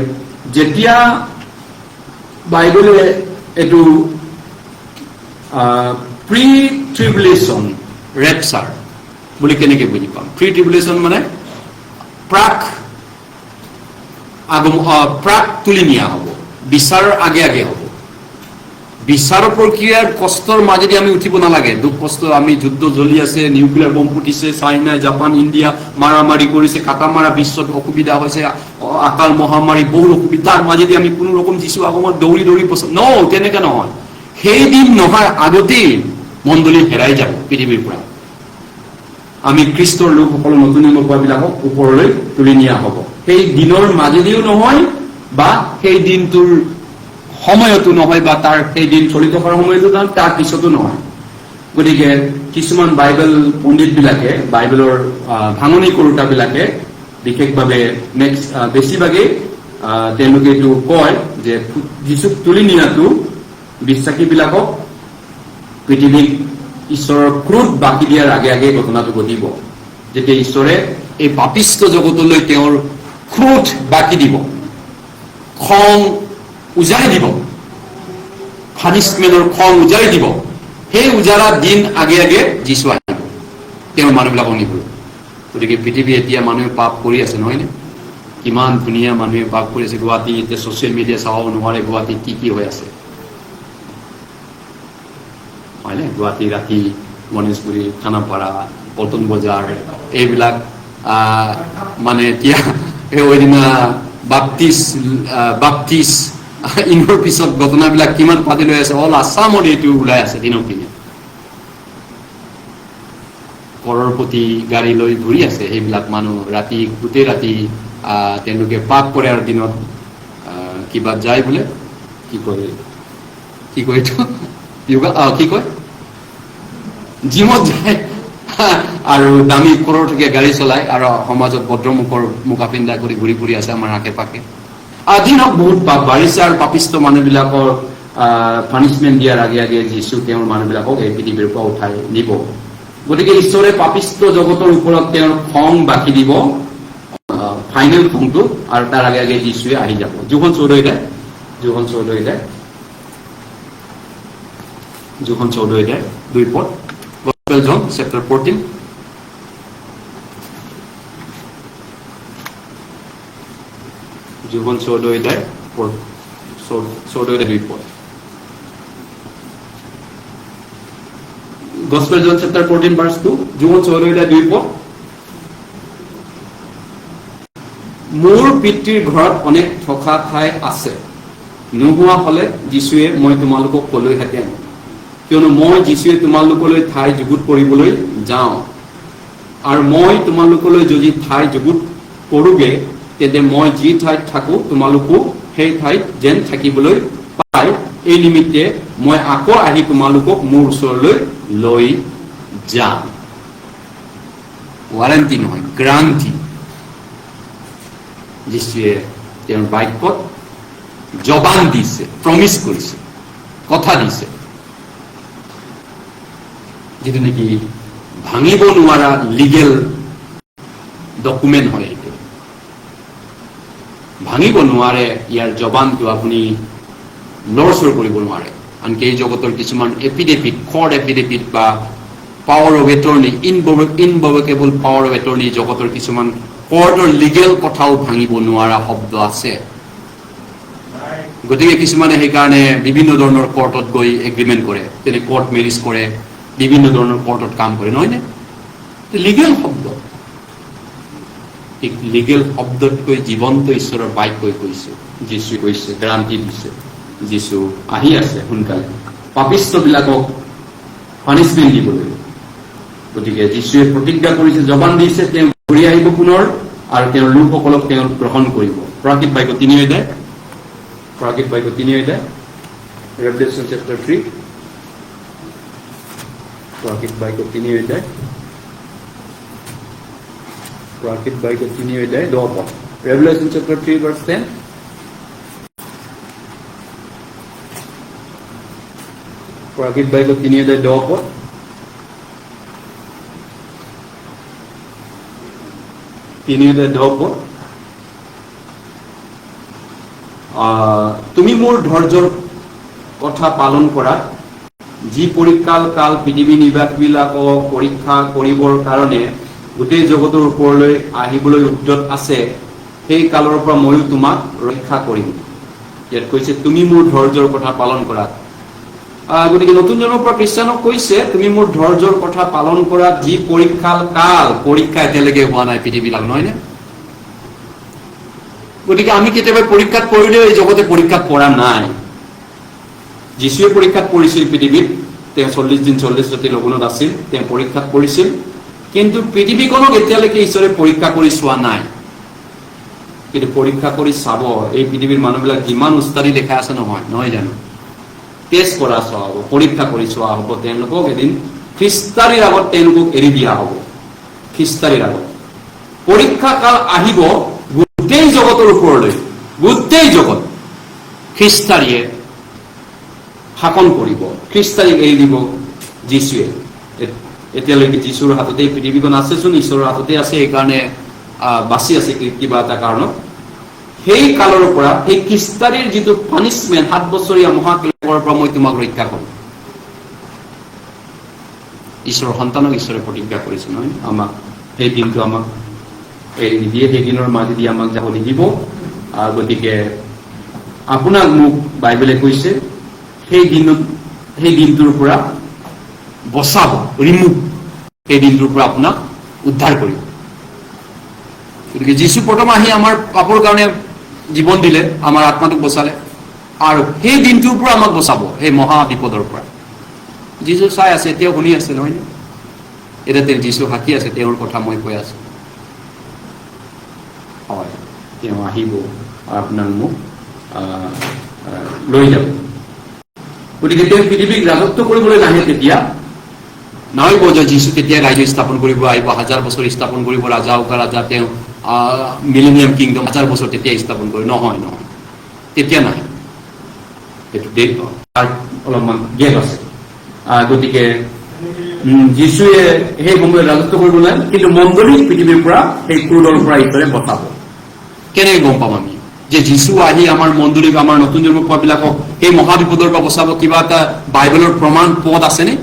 যেতিয়া বাইবেলে এইটো প্ৰি ট্ৰিবুলেশ্যন ৰেপচাৰ বুলি কেনেকে বুজি পাম? প্ৰি ট্ৰিবুলেশ্যন মানে প্ৰাক তুলি নিয়া হ'ব, বিচাৰৰ আগে আগে হ'ব। বিচাৰৰ প্ৰক্ৰিয়াৰ কষ্টৰ মাজেদি আমি উঠিব নালাগে। দুখ কষ্ট, আমি যুদ্ধ জ্বলি আছে, নিউক্লিয়াৰ বম ফুটিছে, চাইনা জাপান ইণ্ডিয়া মাৰামাৰি কৰিছে, কাটা মাৰা, বিশ্বত অসুবিধা হৈছে, আকাল মহামাৰী, বহুত অসুবিধাৰ মাজেদি আমি কোনো ৰকম যিছু আগমত দৌৰি দৌৰি তেনেকে নহয়। সেই দিন নহয় আগতেই মণ্ডলী হেৰাই যাব পৃথিৱীৰ পৰা। আমি খ্ৰীষ্টৰ লোকসকল নতুন জন্ম পোৱাবিলাকক ওপৰলৈ তুলি নিয়া হ'ব। সেই দিনৰ মাজেদিও নহয় বা সেই দিনটোৰ সময়তো নহয় বা তাৰ সেই দিন চলি থকাৰ সময়তো নহয়, তাৰ পিছতো নহয়। গতিকে কিছুমান বাইবেল পণ্ডিত বিলাকে, বাইবেলৰ ভাঙনি কৰোতাবিলাকে বিশেষভাৱে বেছিভাগেই তেওঁলোকে এইটো কয় যে যীচুক তুলি নিয়াটো বিশ্বাসীবিলাকক পৃথিৱীক ঈশ্বৰৰ ক্ৰোধ বাকি দিয়াৰ আগে আগে ঘটনাটো ঘটিব। যেতিয়া ঈশ্বৰে এই পাপিষ্ঠ জগতলৈ তেওঁৰ ক্ৰোধ বাকি দিব, খং উজাৰি দিব, পানিচমেণ্টৰ খং উজাৰি দিব, সেই উজাৰা দিন আগে আগে যীচু আহিব তেওঁৰ মানুহবিলাকক নিবলৈ। গতিকে পৃথিৱী এতিয়া মানুহে পাপ কৰি আছে, নহয়নে? কিমান ধুনীয়া মানুহে পাপ কৰি আছে। গুৱাহাটী এতিয়া ছচিয়েল মিডিয়া চাব নোৱাৰে গুৱাহাটীত কি কি হৈ আছে, হয়নে? গুৱাহাটী ৰাতি গণেশগুৰি, খানাপাৰা, পল্টন বজাৰ, এইবিলাক এতিয়া সেইদিনা বাপ্তিছ ইনৰ পিছত ঘটনাবিলাক কিমান পাতি লৈ আছে। অল আছামত এইটো ওলাই আছে দিনক দিনে। কৰৰপতি গাড়ী লৈ ঘূৰি আছে সেইবিলাক মানুহ, গোটেই ৰাতি তেওঁলোকে পাপ কৰে আৰু দিনত কিবা যায় বোলে, কি কয় এইটো কি কয়, জিমত যায় আৰু দামী কৰৰ থেকে গাড়ী চলাই আৰু সমাজত ভদ্ৰমুখৰ মুখা পিন্ধা কৰি ঘূৰি ফুৰি আছে আমাৰ আশে পাশে। দিনক বহুত পাপ বাঢ়িছে আৰু পাপিষ্ট মানুহবিলাকৰ পানিচমেণ্ট দিয়াৰ আগে আগে যীচু তেওঁৰ মানুহবিলাকক এই পৃথিৱীৰ পৰা উঠাই নিব। গতিকে ঈশ্বৰে পাপিষ্ট জগতৰ ওপৰত তেওঁৰ খং বাকি দিব, ফাইনেল খংটো, আৰু তাৰ আগে আগে যীচুৱে আহি যাব। যোখন 14 2 পদ, Gospel John chapter 14. John 14 2 পদ। Gospel John chapter 14 verse 2, John 14 2 পদ। মোৰ পিতৃৰ ঘৰত অনেক থকা ঠাই আছে, নোহোৱা হলে যীশুৱে মই তোমালোকক কলোহেঁতেন, কিয়নো মই যীশুৱে তোমালোকলৈ ঠাই যুগুত কৰিবলৈ যাওঁ। আৰু মই তোমালোকলৈ যদি ঠাই যুগুত কৰোগে, তেন্তে মই যি ঠাইত থাকো তোমালোকো সেই ঠাইত যেন থাকিবলৈ পায়, এই নিমিত্তে মই আকৌ আহি তোমালোকক মোৰ ওচৰলৈ লৈ যাম। ৱাৰেণ্টি নহয়, গ্ৰান্টি। যীশুৱে তেওঁৰ বাক্যত জবান দিছে, প্ৰমিছ কৰিছে, কথা দিছে, যিটো নেকি ভাঙিব নোৱাৰা লিগেল ডকুমেণ্ট হয়। এইটো ভাঙিব নোৱাৰে, ইয়াৰ জবানটো আপুনি লৰচৰ কৰিব নোৱাৰে। আনকি এই জগতৰ কিছুমান এফিডেভিট, কৰ্ট এফিডেভিট বা power of attorney, irrevocable power of attorney, জগতৰ কিছুমান কৰ্টৰ লিগেল কথাও ভাঙিব নোৱাৰা শব্দ আছে। গতিকে কিছুমানে সেইকাৰণে বিভিন্ন ধৰণৰ কৰ্টত গৈ এগ্ৰিমেণ্ট কৰে, তেনে কৰ্ট মেৰিজ কৰে, বিভিন্ন ধৰণৰ কৰ্টত কাম কৰে, নহয় নে? লিগেল শব্দ। ঠিক লিগেল শব্দতকৈ জীৱন্ত ঈশ্বৰৰ বাক্যই কৈছে। যীশুৱে কৈছে, গ্ৰান্তি দিছে, যীশু আহি আছে সোনকালে পাপিষ্টবিলাকক পানিছমেণ্ট দিবলৈ। গতিকে যীশুৱে প্ৰতিজ্ঞা কৰিছে, জবান দিছে, তেওঁ ঘূৰি আহিব পুনৰ আৰু তেওঁৰ লোকসকলক তেওঁ গ্ৰহণ কৰিব। প্ৰাকৃত বাক্য 3 অধ্যায়, প্ৰাকৃত বাক্য 3 অধ্যায়, Revelation chapter 3, প্ৰাকৃত বাক্য 3 অধ্যায়, প্ৰাকৃত বাক্য 3 অধ্যায় 10 পদ। Revelation chapter 3 verse 10, প্ৰাকৃত বাক্য 3 অধ্যায় 10 পদ। তুমি মোৰ ধৈৰ্যৰ কথা পালন কৰা, যি পৰীক্ষাৰ কাল পৃথিৱী নিবাসীবিলাকক পৰীক্ষা কৰিবৰ কাৰণে গোটেই জগতৰ ওপৰলৈ আহিবলৈ উদ্যত আছে, সেই কালৰ পৰা ময়ো তোমাক ৰক্ষা কৰিম। ইয়াত কৈছে তুমি মোৰ ধৈৰ্যৰ কথা পালন কৰা। গতিকে নতুন জন্মৰ পৰা খ্ৰীষ্টানক কৈছে, তুমি মোৰ ধৈৰ্যৰ কথা পালন কৰা, যি পৰীক্ষাৰ কাল, পৰীক্ষা এতিয়ালৈকে হোৱা নাই পৃথিৱীবিলাক, নহয় নে? গতিকে আমি কেতিয়াবা পৰীক্ষাত পৰিলেও এই জগতে পৰীক্ষাত পৰা নাই। যীশুৱে পৰীক্ষাত পৰিছিল পৃথিৱীত, তেওঁ 40 দিন 40 ৰাতি লগুণত আছিল, তেওঁ পৰীক্ষাত পৰিছিল। কিন্তু পৃথিৱীখনক এতিয়ালৈকে ঈশ্বৰে পৰীক্ষা কৰি চোৱা নাই। কিন্তু পৰীক্ষা কৰি চাব, এই পৃথিৱীৰ মানুহবিলাক যিমান উস্তাদি দেখাই আছে, নহয় জানো? টেষ্ট কৰা চোৱা হ'ব, পৰীক্ষা কৰি চোৱা হ'ব। তেওঁলোকক এদিন খ্ৰীষ্টাৰীৰ আগত তেওঁলোকক এৰি দিয়া হ'ব। খ্ৰীষ্টাৰীৰ আগত পৰীক্ষা কাল আহিব গোটেই জগতৰ ওপৰলৈ, গোটেই জগত খ্ৰীষ্টাৰীয়ে শাসন কৰিব, খ্ৰীষ্টাৰীক এৰি দিব যীশুৱে। এতিয়ালৈকে যীশুৰ হাততেই পৃথিৱীখন আছেচোন, ঈশ্বৰৰ হাততে আছে, সেইকাৰণে বাচি আছে কিবা এটা কাৰণত। সেই কালৰ পৰা সেই খ্ৰীষ্টাৰীৰ যিটো পানিছমেণ্ট, 7 বছৰীয়া মহাক্লেশৰ পৰা মই তোমাক ৰক্ষা কৰিম। ঈশ্বৰৰ সন্তানক ঈশ্বৰে প্ৰতিজ্ঞা কৰিছে, নহয়? আমাক সেই দিনটো আমাক এৰি নিদিয়ে, সেই দিনৰ মাজেদি আমাক যাব নিদিব। গতিকে আপোনাক মোক বাইবেলে কৈছে সেই দিনটোৰ পৰা বচাব, ৰিমুভ, সেই দিনটোৰ পৰা আপোনাক উদ্ধাৰ কৰিব। গতিকে যীশু প্ৰথম আহি আমাৰ পাপৰ কাৰণে জীৱন দিলে, আমাৰ আত্মাটোক বচালে, আৰু সেই দিনটোৰ পৰা আমাক বচাব, সেই মহা বিপদৰ পৰা। যীশু চাই আছে, এতিয়াও শুনি আছে, নহয় নে? এতিয়া যীশু সাক্ষী আছে, তেওঁৰ কথা মই কৈ আছো। হয়, তেওঁ আহিব আপোনাক মোক লৈ যাব। গতিকে তেওঁ পৃথিৱীক ৰাজত্ব কৰিবলৈ নাহে, তেতিয়া নহব যে যীশু তেতিয়া ৰাজ্য স্থাপন কৰিব আহিব, 1000 বছৰ স্থাপন কৰিব, ৰাজা উকা ৰাজা, তেওঁ মিলেনিয়াম কিংডম 1000 বছৰ তেতিয়া স্থাপন কৰিব, নহয়, তেতিয়া নাহে। সেইটো অলপমান গেপ আছে। গতিকে যীশুৱে সেই সময়ত ৰাজত্ব কৰিব নাই, কিন্তু মণ্ডলীক পৃথিৱীৰ পৰা, সেই ক্ৰোধৰ পৰা ঈশ্বৰে বচাব। কেনেকৈ গম পাম আমি যে যীশু আহি আমাৰ মণ্ডলীক, আমাৰ নতুন জন্ম পোৱাবিলাকক সেই মহাবিপদৰ পৰা বচাব? কিবা এটা বাইবেলৰ প্ৰমাণ পদ আছেনে?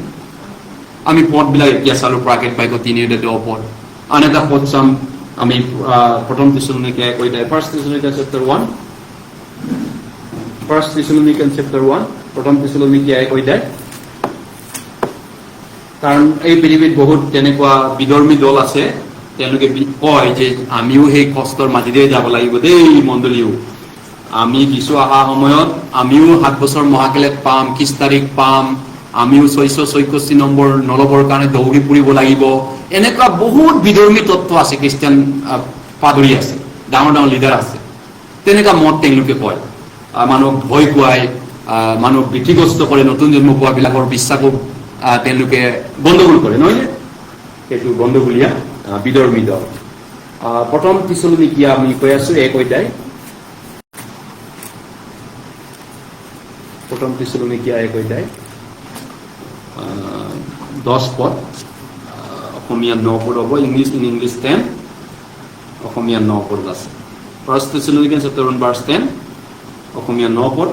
আমি পদবিলাক এতিয়া চালো, প্ৰাকৃত বাক্য 3 অধ্যায় পদ। আন এটা পদ চাম আমি, প্ৰথম থেছালনিকা 1 অধ্যায়, 1 Thessalonians chapter 1, 1 Thessalonians chapter 1, প্ৰথম থেছালনিকা 1 অধ্যায়। কাৰণ এই পৃথিৱীত বহুত তেনেকুৱা বিধৰ্মী দল আছে, তেওঁলোকে কয় যে আমিও সেই কষ্টৰ মাজেৰে যাব লাগিব দেই মণ্ডলীও। আমি কিছু অহা সময়ত আমিও 7 বছৰ মহাক্লেশ পাম, 30 তাৰিখ পাম, আমিও 664 নম্বৰ নলবৰ কাৰণে দৌৰি ফুৰিব লাগিব। এনেকুৱা বহুত বিধৰ্মী তত্ত্ব আছে, খ্ৰীষ্টান পাদৰী আছে, ডাঙৰ ডাঙৰ লিডাৰ আছে, তেনেকুৱা মত তেওঁলোকে কয়। মানুহক ভয় খুৱাই, মানুহক ভীতিগ্ৰস্ত কৰে, নতুন জন্ম পোৱাবিলাকৰ বিশ্বাসক তেওঁলোকে গণ্ডগোল কৰে, নহয় নে? সেইটো গণ্ডগোলীয়া বিধৰ্মী দল। প্ৰথম থেছালনিকা আমি কৈ আছো 1 অধ্যায়, প্ৰথম থেছালনিকা 1 অধ্যায় 10 পদ, অসমীয়া 9 পদ হ'ব, ইংলিছ 10, অসমীয়া 9 পদ আছে। 1 Thessalonians chapter 1 verse 10, অসমীয়া 9 পদ।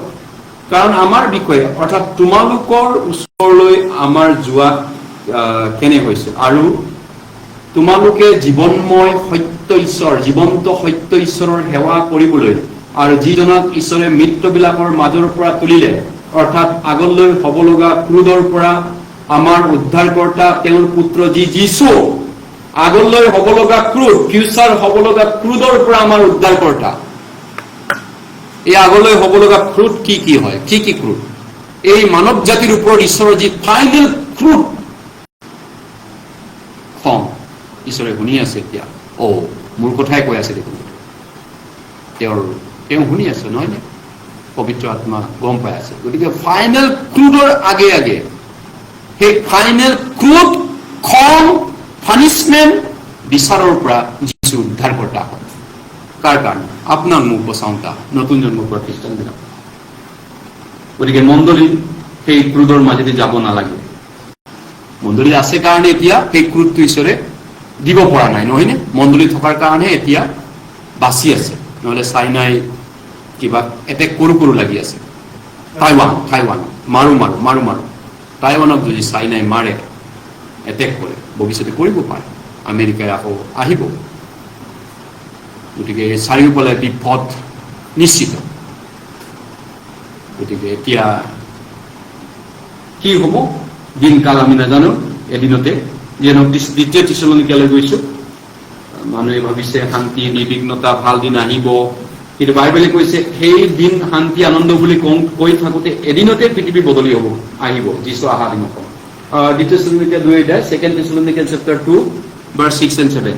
কাৰণ আমাৰ বিষয়ে, অৰ্থাৎ তোমালোকৰ ওচৰলৈ আমাৰ যোৱা কেনে হৈছে, আৰু তোমালোকে জীৱনময় সত্য ঈশ্বৰ, জীৱন্ত সত্য ঈশ্বৰৰ সেৱা কৰিবলৈ, আৰু যিজনক ঈশ্বৰে মৃত্যুবিলাকৰ মাজৰ পৰা তুলিলে, অৰ্থাৎ আগলৈ হ'ব লগা ক্ৰোধৰ পৰা আমাৰ উদ্ধাৰকৰ্তা, তেওঁৰ পুত্ৰ যি যীশু, আগলৈ হ'ব লগা ক্ৰুড, ফিউচাৰ হ'ব লগা ক্ৰুডৰ পৰা আমাৰ উদ্ধাৰকৰ্তা। এই আগলৈ হ'ব লগা ক্ৰুড কি কি হয়, কি কি ক্ৰুড? এই মানৱ জাতিৰ ওপৰত ঈশ্বৰৰ যি ফাইনেল ক্ৰুড খং, ঈশ্বৰে শুনি আছে এতিয়া। মোৰ কথাই কৈ আছে দেখোন, তেওঁ শুনি আছে নহয় নে? পবিত্ৰ আত্মা গম পাই আছে। গতিকে ফাইনেল ক্ৰুডৰ আগে আগে সেই ফাইনেল ক্ৰুড, খং, পানিছমেণ্ট, বিচাৰৰ পৰা যিছু উদ্ধাৰকৰ্তা হয়। কাৰ কাৰণে? আপোনাৰ মোক বচাওঁতা নতুন জন্ম পোৱা খ্ৰীষ্টানবিলাক। গতিকে মণ্ডলী সেই ক্ৰুডৰ মাজেদি যাব নালাগে। মণ্ডলী আছে কাৰণে এতিয়া সেই ক্ৰুডটো ঈশ্বৰে দিব পৰা নাই, নহয়নে? মণ্ডলী থকাৰ কাৰণে এতিয়া বাচি আছে, নহ'লে চাইনাই কিবা এটেক কৰো লাগি আছে। টাইৱান মাৰো টাইৱানক যদি চাইনাই মাৰে, এটেক কৰে, ভৱিষ্যতে কৰিব পাৰে, আমেৰিকাই আকৌ আহিব। গতিকে চাৰিওফালে বিপদ নিশ্চিত। গতিকে এতিয়া কি হ'ব দিনকাল আমি নাজানো। এদিনতে যিহেতু দ্বিতীয় থেছালনিকালৈ গৈছো, মানুহে ভাবিছে শান্তি, নিৰ্বিঘ্নতা, ভাল দিন আহিব, কিন্তু বাইবেলে কৈছে সেই দিন শান্তি আনন্দ বুলি কৈ থাকোঁতে এদিনতে পৃথিৱী বদলি হ'ব, আহিব যিছু অহা দিনত। দ্বিতীয় থেছালনিকা 2 অধ্যায়, 2 থেছালনিকা chapter 2 verse 6 and 7,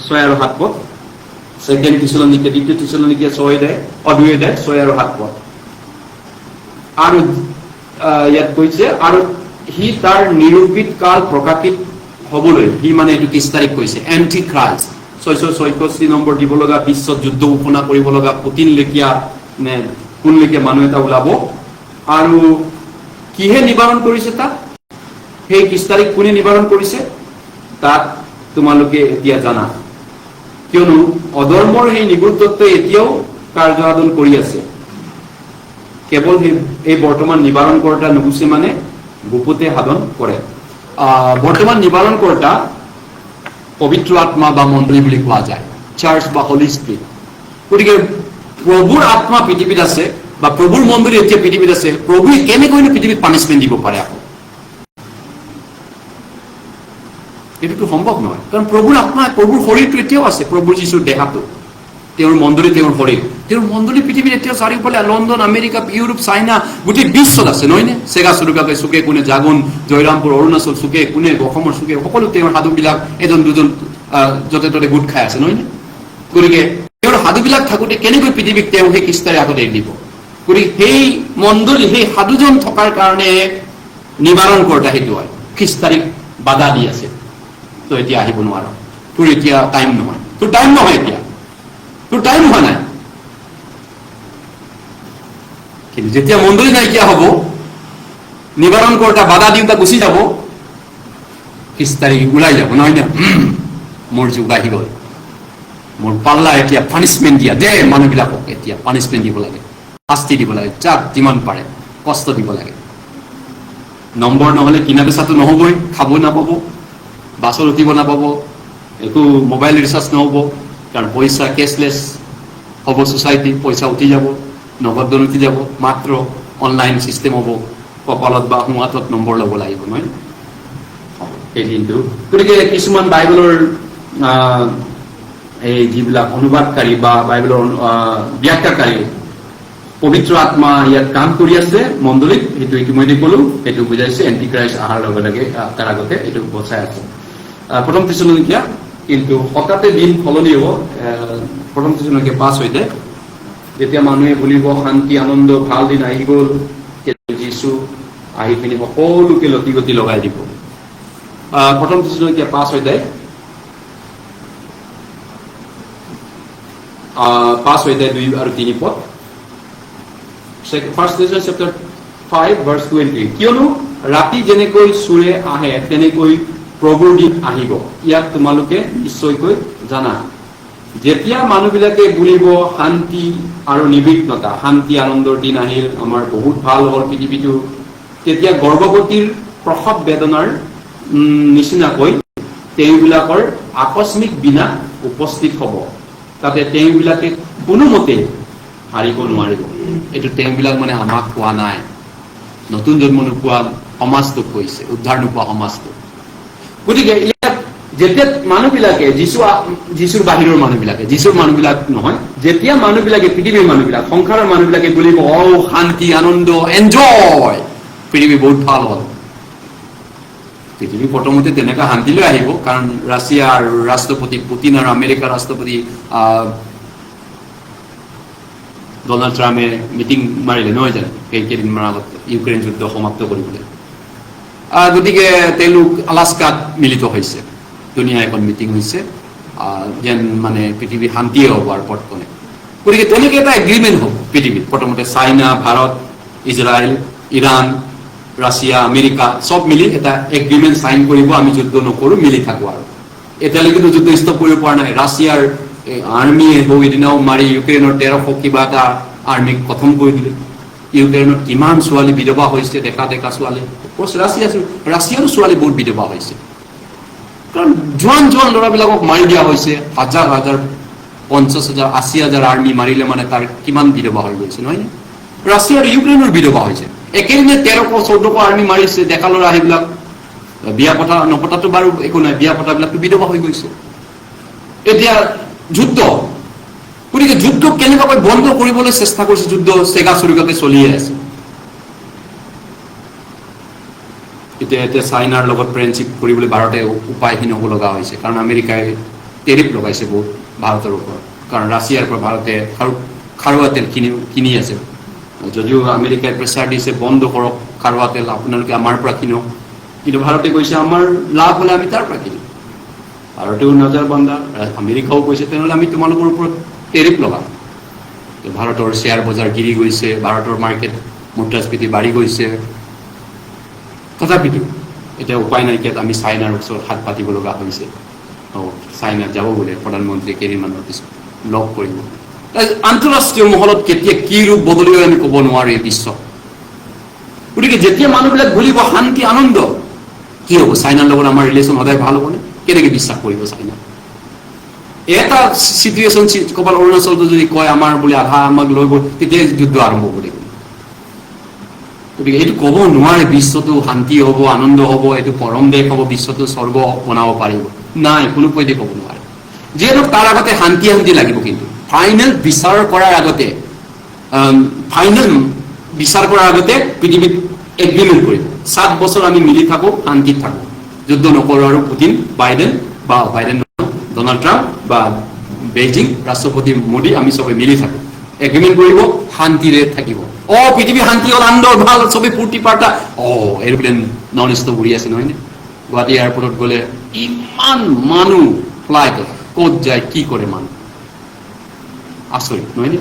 6 আৰু 7 পদ। 2 থেছালনিকা, দ্বিতীয় থেছালনিকা 2 অধ্যায় 6 আৰু 7 পদ। আৰু ইয়াত কৈছে, আৰু সি তাৰ নিৰূপিত কাল প্ৰকাশিত হ'বলৈ, সি মানে এইটো 30 তাৰিখ কৈছে, এণ্টি খ্ৰাইষ্ট, 666 নম্বৰ দিব লগা, বিশ্বত যুদ্ধ ঘোষণা কৰিব লগা পুতিন লেখীয়া নে কোন লেখীয়া মানুহ এটা ওলাব। আৰু কিহে নিবাৰণ কৰিছে তাক? সেই 30 তাৰিখ কোনে নিবাৰণ কৰিছে তাক তোমালোকে এতিয়া জানা, কিয়নো অধৰ্মৰ সেই নিগুদ্ধত্বই এতিয়াও কাৰ্যসাধন কৰি আছে। কেৱল এই বৰ্তমান নিবাৰণ কৰ্তা নুগুচে, মানে গুপুতে সাধন কৰে। বৰ্তমান নিবাৰণ কৰ্তা পবিত্ৰ আত্মা বা মণ্ডলী বুলি কোৱা যায়, চাৰ্চ বা হলি স্পিৰিট। গতিকে প্ৰভুৰ আত্মা পৃথিৱীত আছে বা প্ৰভুৰ মণ্ডলী এতিয়া পৃথিৱীত আছে। প্ৰভুৱে কেনেকৈনো পৃথিৱীত পানিছমেণ্ট দিব পাৰে আকৌ? এইটোতো সম্ভৱ নহয়, কাৰণ প্ৰভুৰ আত্মা, প্ৰভুৰ শৰীৰটো এতিয়াও আছে, প্ৰভুৰ যিছুৰ দেহাটো, তেওঁৰ মণ্ডলী, তেওঁৰ শৰীৰ, তেওঁৰ মণ্ডলী পৃথিৱীত এতিয়াও চাৰিওফালে লণ্ডন, আমেৰিকা, ইউৰোপ, চাইনা, গোটেই বিশ্বত আছে, নহয়নে? চেগা চুৰুকাকৈ চুকে কোণে, জাগুন, জয়ৰামপুৰ, অৰুণাচল চুকে কোণে, অসমৰ চুকে, সকলো তেওঁৰ সাধুবিলাক এজন দুজন য'তে ত'তে গোট খাই আছে, নহয়নে? গতিকে তেওঁৰ সাধুবিলাক থাকোঁতে কেনেকৈ পৃথিৱীক তেওঁ সেই খ্ৰীষ্টাৰে আগতে এৰি দিব? গতিকে সেই মণ্ডলী, সেই সাধুজন থকাৰ কাৰণে নিবাৰণ কৰ্তা সেইটো হয়। খ্ৰীষ্টাৰীক বাধা দি আছে, তই এতিয়া আহিব নোৱাৰ, তোৰ এতিয়া টাইম নহয়, তোৰ টাইম নহয়, এতিয়া তোৰ টাইম হোৱা নাই। কিন্তু যেতিয়া মণ্ডলী নাইকিয়া হ'ব, নিবাৰণ কৰ্তা বাধা দিওঁতা গুচি যাব, খ্ৰীষ্টাৰী ওলাই যাব, নহয় নে? মোৰ যুগ আহি গ'ল, মোৰ পাল্লা এতিয়া পানিছমেণ্ট দিয়া দে, মানুহবিলাকক এতিয়া পানিছমেণ্ট দিব লাগে, শাস্তি দিব লাগে, যাক যিমান পাৰে কষ্ট দিব লাগে। নম্বৰ নহ'লে কিনা বেচাটো নহ'বই, খাব নাপাব, বাছত উঠিব নাপাব, একো মোবাইল ৰিচাৰ্জ নহ'ব, কাৰণ পইচা কেছলেছ হ'ব ছ'চাইটি, পইচা উঠি যাব, নগদ ধন উঠি যাব, মাত্ৰ অনলাইন ছিষ্টেম হ'ব, কপালত বা সোঁহাতত নম্বৰ ল'ব লাগিব, নহয় সেই দিনটো। গতিকে কিছুমান বাইবেলৰ এই যিবিলাক অনুবাদকাৰী বা বাইবেলৰ ব্যাখ্যাকাৰী, পবিত্ৰ আত্মা ইয়াত কাম কৰি আছে মণ্ডলীত, সেইটো ইতিমধ্যে ক'লো, সেইটো বুজাইছে। এণ্টি ক্ৰাইষ্ট অহাৰ লগে লগে তাৰ আগতে এইটো বচাই আছে। প্ৰথম থেছালনিকা, কিন্তু হঠাতে দিন সলনি হ'ব। প্ৰথম থেছালনিকা 5 অধ্যায়, যেতিয়া মানুহে বুলিব শান্তি আনন্দ ভাল দিন আহি গ'ল, যিছু আহি পিনি সকলোকে লতি গতি লগাই দিব। প্ৰথম থেছালনিকা 5 অধ্যায় 2 আৰু 3 পদ। First Thessalonians chapter 5 verse 2 and 3, কিয়নো ৰাতি যেনেকৈ চোৰে আহে তেনেকৈ প্ৰভুৰ দিন আহিব, ইয়াক তোমালোকে নিশ্চয়কৈ জানা। যেতিয়া মানুহবিলাকে বুলিব শান্তি আৰু নিৰ্বিঘ্নতা, শান্তি আনন্দৰ দিন আহিল, আমাৰ বহুত ভাল হ'ল পৃথিৱীটো, তেতিয়া গৰ্ভৱতীৰ প্ৰসৱ বেদনাৰ নিচিনাকৈ তেওঁবিলাকৰ আকস্মিক বিনাশ উপস্থিত হ'ব, তাতে তেওঁবিলাকে কোনোমতে হাৰিব নোৱাৰিব। এইটো তেওঁবিলাক মানে আমাক কোৱা নাই, নতুন জন্ম নোপোৱা সমাজটোক কৈছে, উদ্ধাৰ নোপোৱা সমাজটোক। গতিকে ইয়াত যেতিয়া মানুহবিলাকে যিশুৰ বাহিৰৰ মানুহবিলাকে, যিশুৰ মানুহবিলাক নহয়, যেতিয়া মানুহবিলাকে, পৃথিৱীৰ মানুহবিলাক, সংসাৰৰ মানুহবিলাকে বুলিব শান্তি আনন্দ এনজয়, পৃথিৱী বহুত ভাল হ'ল। পৃথিৱী প্ৰথমতে তেনেকুৱা শান্তি লৈ আহিব, কাৰণ ৰাছিয়াৰ ৰাষ্ট্ৰপতি পুটিন আৰু আমেৰিকাৰ ৰাষ্ট্ৰপতি ডনাল্ড ট্ৰাম্পে মিটিং মাৰিলে নহয় জানো কেইদিনমান আগত ইউক্ৰেইন যুদ্ধ সমাপ্ত কৰিবলৈ। গতিকে তেওঁলোক আলাস্কাত মিলিত হৈছে, ধুনীয়া এখন মিটিং হৈছে, যেন মানে পৃথিৱী শান্তিয়ে হ'ব আৰু বৰ্তমানে। গতিকে তেনেকৈ এটা এগ্ৰিমেণ্ট হ'ব পৃথিৱীত। প্ৰথমতে China, Bharat, Israel, Iran, Russia, America চব মিলি এটা এগ্ৰিমেণ্ট চাইন কৰিব, আমি যুদ্ধ নকৰোঁ, মিলি থাকোঁ। আৰু এতিয়ালৈকেতো যুদ্ধ ষ্টপ কৰিব পৰা নাই। ৰাছিয়াৰ আৰ্মিয়ে সেইদিনাও মাৰি ইউক্ৰেইনৰ 1300 কিবা এটা আৰ্মিক খতম কৰি দিলে। ইউক্ৰেইনত কিমান ছোৱালী বিধৱা হৈছে, ডেকা ডেকা ছোৱালী। ৰাছিয়াৰো ছোৱালী বহুত বিধৱা হৈছে, কাৰণ জোৱান ল'ৰাবিলাকক মাৰি দিয়া হৈছে। হাজাৰ হাজাৰ 50,000 80,000 আৰ্মি মাৰিলে মানে তাৰ কিমান বিধৱা হৈ গৈছে নহয় নে? ৰাছিয়া আৰু ইউক্ৰেইনৰ বিধৱা হৈছে। একেদিনে 1300-1400 আৰ্মি মাৰিছে, ডেকা ল'ৰা সেইবিলাক বিয়া পতা নপতাটো বাৰু একো নাই, বিয়া পতাবিলাকতো বিধৱা হৈ গৈছে। এতিয়া যুদ্ধ, গতিকে যুদ্ধ কেনেকুৱাকৈ বন্ধ কৰিবলৈ চেষ্টা কৰিছে, যুদ্ধ চেগা চুৰুকাকে চলিয়ে আছে। এতিয়া চাইনাৰ লগত ফ্ৰেণ্ডশ্বিপ কৰিবলৈ ভাৰতে উপায়হীন হ'ব লগা হৈছে, কাৰণ আমেৰিকাই টেৰিফ লগাইছে বহুত ভাৰতৰ ওপৰত, কাৰণ ৰাছিয়াৰ পৰা ভাৰতে খাৰুৱা তেল কিনি আছে। যদিও আমেৰিকাই প্ৰেছাৰ দিছে বন্ধ কৰক খাৰুৱা তেল, আপোনালোকে আমাৰ পৰা কিনক, কিন্তু ভাৰতে কৈছে আমাৰ লাভ হ'লে আমি তাৰ পৰা কিনিম। ভাৰতেও নজৰ বন্ধা, আমেৰিকাও কৈছে তেনেহ'লে আমি তোমালোকৰ ওপৰত টেৰিফ লগাম। ভাৰতৰ শ্বেয়াৰ বজাৰ গিৰি গৈছে, ভাৰতৰ মাৰ্কেট মুদ্ৰাস্ফীতি বাঢ়ি গৈছে। তথাপিতো এতিয়া উপায় নাইকিয়াত আমি চাইনাৰ ওচৰত হাত পাতিব লগা হৈছে। চাইনাত যাব বোলে প্ৰধানমন্ত্ৰী কেইদিনমানৰ পিছত লগ কৰিব। আন্তঃৰাষ্ট্ৰীয় মহলত কেতিয়া কি ৰূপ বদলি হয় আমি ক'ব নোৱাৰো এই বিশ্ব। গতিকে যেতিয়া মানুহবিলাক ভুলিব শান্তি আনন্দ, কি হ'ব? চাইনাৰ লগত আমাৰ ৰিলেশ্যন সদায় ভাল হ'বনে? কেনেকৈ বিশ্বাস কৰিব চাইনা? এটা চিটুৱেশ্যন ক'ৰবাত অৰুণাচলতো যদি কয় আমাৰ বোলে আধা আমাক লৈ গ'ল, তেতিয়াই যুদ্ধ আৰম্ভ কৰিব। গতিকে এইটো ক'ব নোৱাৰে বিশ্বটো শান্তি হ'ব, আনন্দ হ'ব, এইটো পৰম দেশ হ'ব, বিশ্বটো স্বৰ্গ বনাব পাৰিব, নাই, কোনো পধ্যে ক'ব নোৱাৰে। যিহেতু তাৰ আগতে শান্তি লাগিব, কিন্তু ফাইনেল বিচাৰ কৰাৰ আগতে পৃথিৱীত এগ্ৰিমেণ্ট কৰিব। 7 বছৰ আমি মিলি থাকোঁ, শান্তিত থাকোঁ, যুদ্ধ নকৰোঁ। আৰু পুটিন, বাইডেন ডনাল্ড ট্ৰাম্প বা বেইজিং ৰাষ্ট্ৰপতি মোদী, আমি চবে মিলি থাকোঁ, এগ্ৰিমেণ্ট কৰিব, শান্তিৰে থাকিব। পৃথিৱী শান্তি হ'ল, আনন্দ ভাল, চবেই ফূৰ্তি পাৰ্তা। এৰোপ্লেন নন ষ্টপ উৰি আছে নহয় নে? গুৱাহাটী এয়াৰপৰ্টত গ'লে ইমান মানুহ ফ্লাইটত, ক'ত যায় কি কৰে মানুহ, আচৰিত নহয় নে?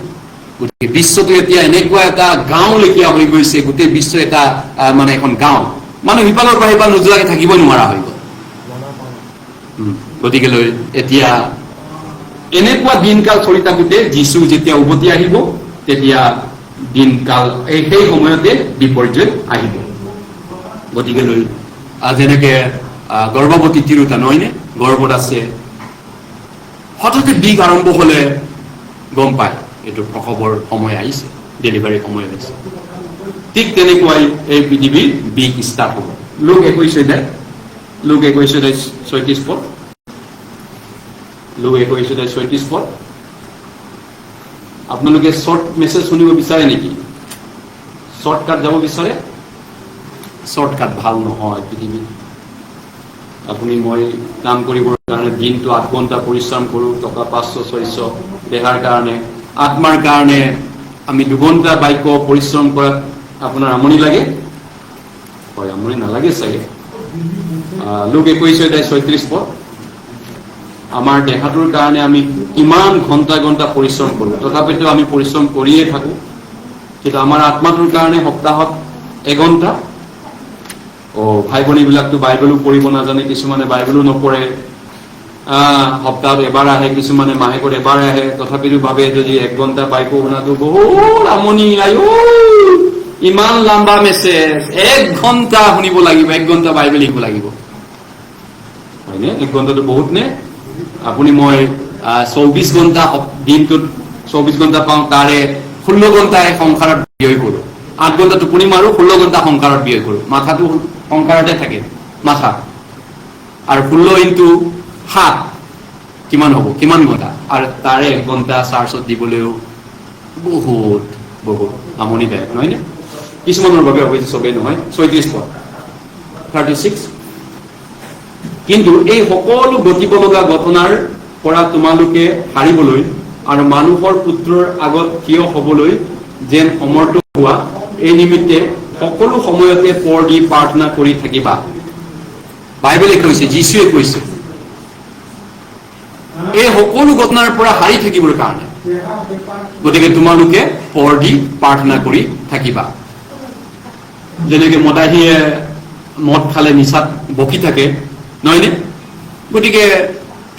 গতিকে বিশ্বটো এতিয়া এনেকুৱা এটা গাঁও লেখীয়া হৈ গৈছে, গোটেই বিশ্ব এটা মানে এখন গাঁও, মানুহ সিফালৰ পৰা সিফাল নোযোৱাকৈ থাকিব নোৱাৰা হৈ গ'ল। গতিকে লৈ এতিয়া এনেকুৱা দিনকাল চলি থাকোঁতে যীশু যেতিয়া উভতি আহিব, তেতিয়া দিনকাল সেই সময়তে বিপৰ্যয় আহিব। গতিকে লৈ যেনেকে গৰ্ভৱতী তিৰোতা নহয়নে, গৰ্ভত আছে, হঠাতে বিষ আৰম্ভ হ'লে গম পায় এইটো প্ৰসৱৰ সময় আহিছে, ডেলিভাৰীৰ সময় আহিছে। ঠিক তেনেকুৱাই এই পৃথিৱীৰ বিষ ষ্টাৰ্ট হ'ব। লোক 21 অধ্যায় 36 পদ, লোক 21 অধ্যায় 36 পদ। আপোনালোকে শ্বৰ্ট মেছেজ শুনিব বিচাৰে নেকি? শ্বৰ্টকাট যাব বিচাৰে? শ্বৰ্টকাট ভাল নহয় পৃথিৱীত। আপুনি মই কাম কৰিবৰ কাৰণে দিনটো 8 ঘণ্টা পৰিশ্ৰম কৰোঁ, টকা 500-600 দেহাৰ কাৰণে, আত্মাৰ কাৰণে আমি 2 ঘণ্টা বাক্য পৰিশ্ৰম কৰাত আপোনাৰ আমনি লাগে? হয়, আমনি নালাগে চাগে। লোক 21 অধ্যায় 36 পদ। আমাৰ দেহাটোৰ কাৰণে আমি ইমান ঘণ্টা পৰিশ্ৰম কৰোঁ, তথাপিতো আমি পৰিশ্ৰম কৰিয়ে থাকোঁ। কিন্তু আমাৰ আত্মাটোৰ কাৰণে সপ্তাহত 1 ঘণ্টা। ভাই ভনীবিলাকতো বাইবেলো পঢ়িব নাজানে, কিছুমানে বাইবেলো নপঢ়ে, সপ্তাহত এবাৰ আহে, কিছুমানে মাহেকত এবাৰ আহে, তথাপিতো ভাবে যদি 1 ঘণ্টা বাইক শুনাটো বহুত আমনি, ইমান লাম্বা মেছেজ, 1 ঘণ্টা শুনিব লাগিব, 1 ঘণ্টা বাইবেল লিখিব লাগিব, হয়নে? 1 ঘণ্টাটো বহুত নে? আপুনি মই 24 ঘণ্টা দিনটোত 24 ঘণ্টা পাওঁ, তাৰে 16 ঘণ্টাই সংসাৰত ব্যয় কৰোঁ। 8 ঘণ্টা টোপনি মাৰোঁ, 16 ঘণ্টা সংসাৰত ব্যয় কৰোঁ। মাথাটো সংসাৰতে থাকে, মাথা। আৰু 16 ইনটু 7 কিমান হ'ব, কিমান ঘণ্টা? আৰু তাৰে 1 ঘণ্টা চাৰ্চত দিবলৈও বহুত বহুত আমনিদায়ক, নহয় নে? কিছুমানৰ বাবে অৱশ্যে চবেই নহয়, 34 পদ 36। কিন্তু এই সকলো ঘটিব লগা ঘটনাৰ পৰা তোমালোকে হাৰিবলৈ আৰু মানুহৰ পুত্ৰৰ আগত থিয় হ'বলৈ যেন সমৰ্থ হোৱা, এই নিমিত্তে সকলো সময়তে পৰ দি প্ৰাৰ্থনা কৰি থাকিবা। বাইবেলে কৈছে, যীশুৱে কৈছে এই সকলো ঘটনাৰ পৰা হাৰি থাকিবৰ কাৰণে। গতিকে তোমালোকে পৰ দি প্ৰাৰ্থনা কৰি থাকিবা। যেনেকে মদাহীয়ে মদ খালে নিচাত বকি থাকে, নহয়নে? গতিকে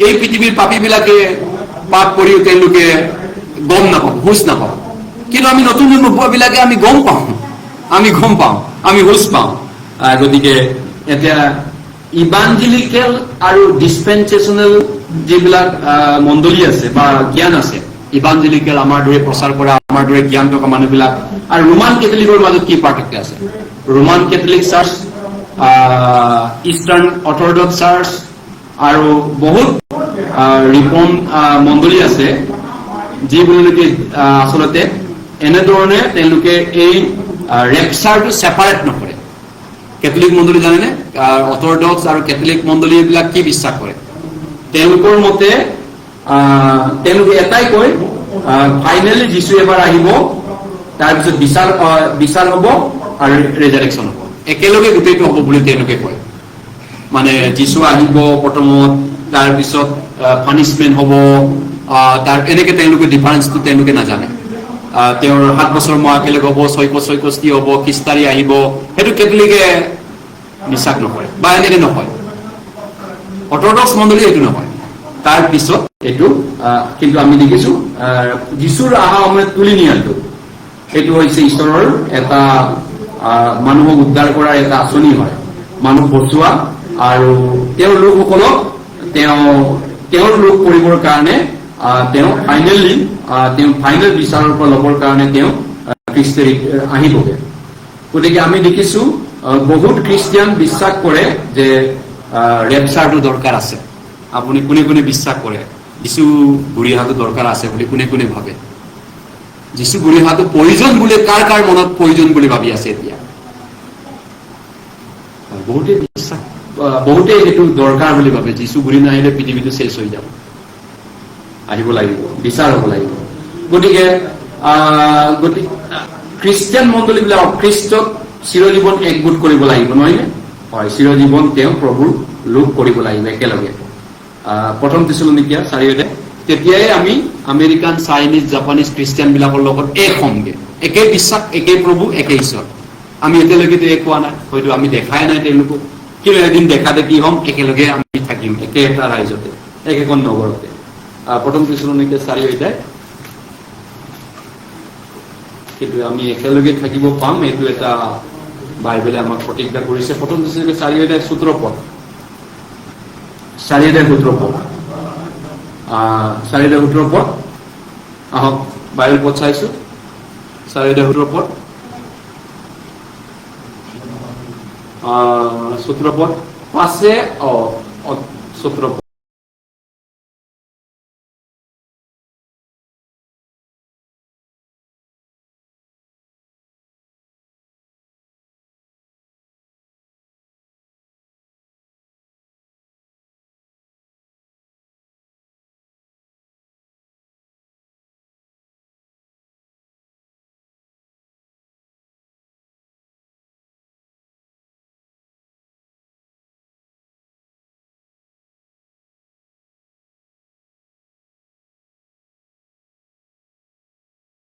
এই পৃথিৱীৰ পাপীবিলাকে পাপ কৰিও তেওঁলোকে গম নাপাব, হুঁচ নাপাব। কিন্তু আমি নতুন নোপোৱাবিলাকে আমি গম পাওঁ, আমি হুঁচ পাওঁ। গতিকে এতিয়া ইভাঞ্জেলিকেল আৰু ডিছপেনচেশ্যনেল যিবিলাক মণ্ডলী আছে বা জ্ঞান আছে, ইভাঞ্জেলিকেল আমাৰ দৰে প্ৰচাৰ কৰা, আমাৰ দৰে জ্ঞান থকা মানুহবিলাক, আৰু ৰোমান কেথলিকৰ মাজত কি পাৰ্থক্য আছে? Roman Catholic church, Eastern Orthodox church আৰু বহুত ৰিফৰ্ম মণ্ডলী আছে, যিবিলাকে আচলতে এনেধৰণে তেওঁলোকে এই ৰেপচাৰটো ছেপাৰেট নকৰে। কেথলিক মণ্ডলী জানেনে? অৰ্থডক্স আৰু কেথলিক মণ্ডলী এইবিলাক কি বিশ্বাস কৰে? তেওঁলোকৰ মতে তেওঁলোকে এটাই কয়, ফাইনেলি যীশু এবাৰ আহিব, তাৰপিছত বিচাৰ হ'ব আৰু ৰেজাৰেকশ্যন হ'ব, একেলগে গোটেইটো হ'ব বুলি তেওঁলোকে কয়। মানে যীশু আহিব প্ৰথমত, তাৰপিছত পানিছমেণ্ট হ'ব, তাৰ এনেকে তেওঁলোকে ডিফাৰেন্সটো তেওঁলোকে নাজানে। তেওঁৰ 7 বছৰ মই একেলগে হ'ব, 6 হ'ব, খ্ৰীষ্টাৰী আহিব, সেইটো কেথলিকে বিশ্বাস নকৰে বা এনেকে নকয়। অৰ্থডক্স মণ্ডলী এইটো নহয়। তাৰপিছত এইটো কিন্তু আমি দেখিছো যীশুৰ অহা সময়ত তুলি নিয়াটো, এইটো হৈছে ঈশ্বৰৰ এটা মানুহক উদ্ধাৰ কৰাৰ এটা আঁচনি হয়, মানুহ বচোৱা আৰু তেওঁৰ লোকসকলক তেওঁৰ লোক কৰিবৰ কাৰণে তেওঁ ফাইনেল বিচাৰৰ পৰা ল'বৰ কাৰণে তেওঁ খ্ৰীষ্টাৰী আহিবগে। গতিকে আমি দেখিছো বহুত খ্ৰীষ্টিয়ান বিশ্বাস কৰে যে ৰেপচাৰটো দৰকাৰ আছে। আপুনি কোনে কোনে বিশ্বাস কৰে যীশু ঘূৰি অহাটো দৰকাৰ আছে বুলি কোনে কোনে ভাবে? যীশু ঘূৰি অহাটো প্ৰয়োজন বুলি কাৰ কাৰ মনত প্ৰয়োজন বুলি ভাবি আছে এতিয়া? বহুতে সেইটো দৰকাৰ বুলি ভাবে। যীশু ঘূৰি নাহিলে পৃথিৱীটো শেষ হৈ যাব, আহিব লাগিব, বিচাৰ হ'ব লাগিব। গতিকে খ্ৰীষ্টিয়ান মণ্ডলীবিলাক খ্ৰীষ্টক চিৰজীৱন একগোট কৰিব লাগিব, নহয় নে? হয়, চিৰজীৱন তেওঁ প্ৰভুৰ লোক কৰিব লাগিব একেলগে। প্ৰথম তেছালোনিকিয়া 4:4, তেতিয়াই আমি আমেৰিকান, চাইনিজ, জাপানিজ খ্ৰীষ্টিয়ান বিলাকৰ লগত এক হ'মগে, একে বিশ্বাস, একে প্ৰভু, একে ঈশ্বৰ। আমি এতিয়ালৈকেতো এক হোৱা নাই, হয়তো আমি দেখাই নাই তেওঁলোকক, কিন্তু এদিন দেখা দেখি হ'ম, একেলগে আমি থাকিম একে এটা ৰাজ্যতে, একেখন নগৰতে। প্ৰথম তেছালোনিকিয়া 4:4, কিন্তু আমি একেলগে থাকিব পাম, এইটো এটা বাইবেলে আমাক প্ৰতিজ্ঞা কৰিছে। প্ৰথম তেছালোনিকিয়া 4:4 17 পদ, 4:17 পদ। আহক বাইবেল পদ চাইছো, 4:17 পদ, 17 পদ, 17 পদ।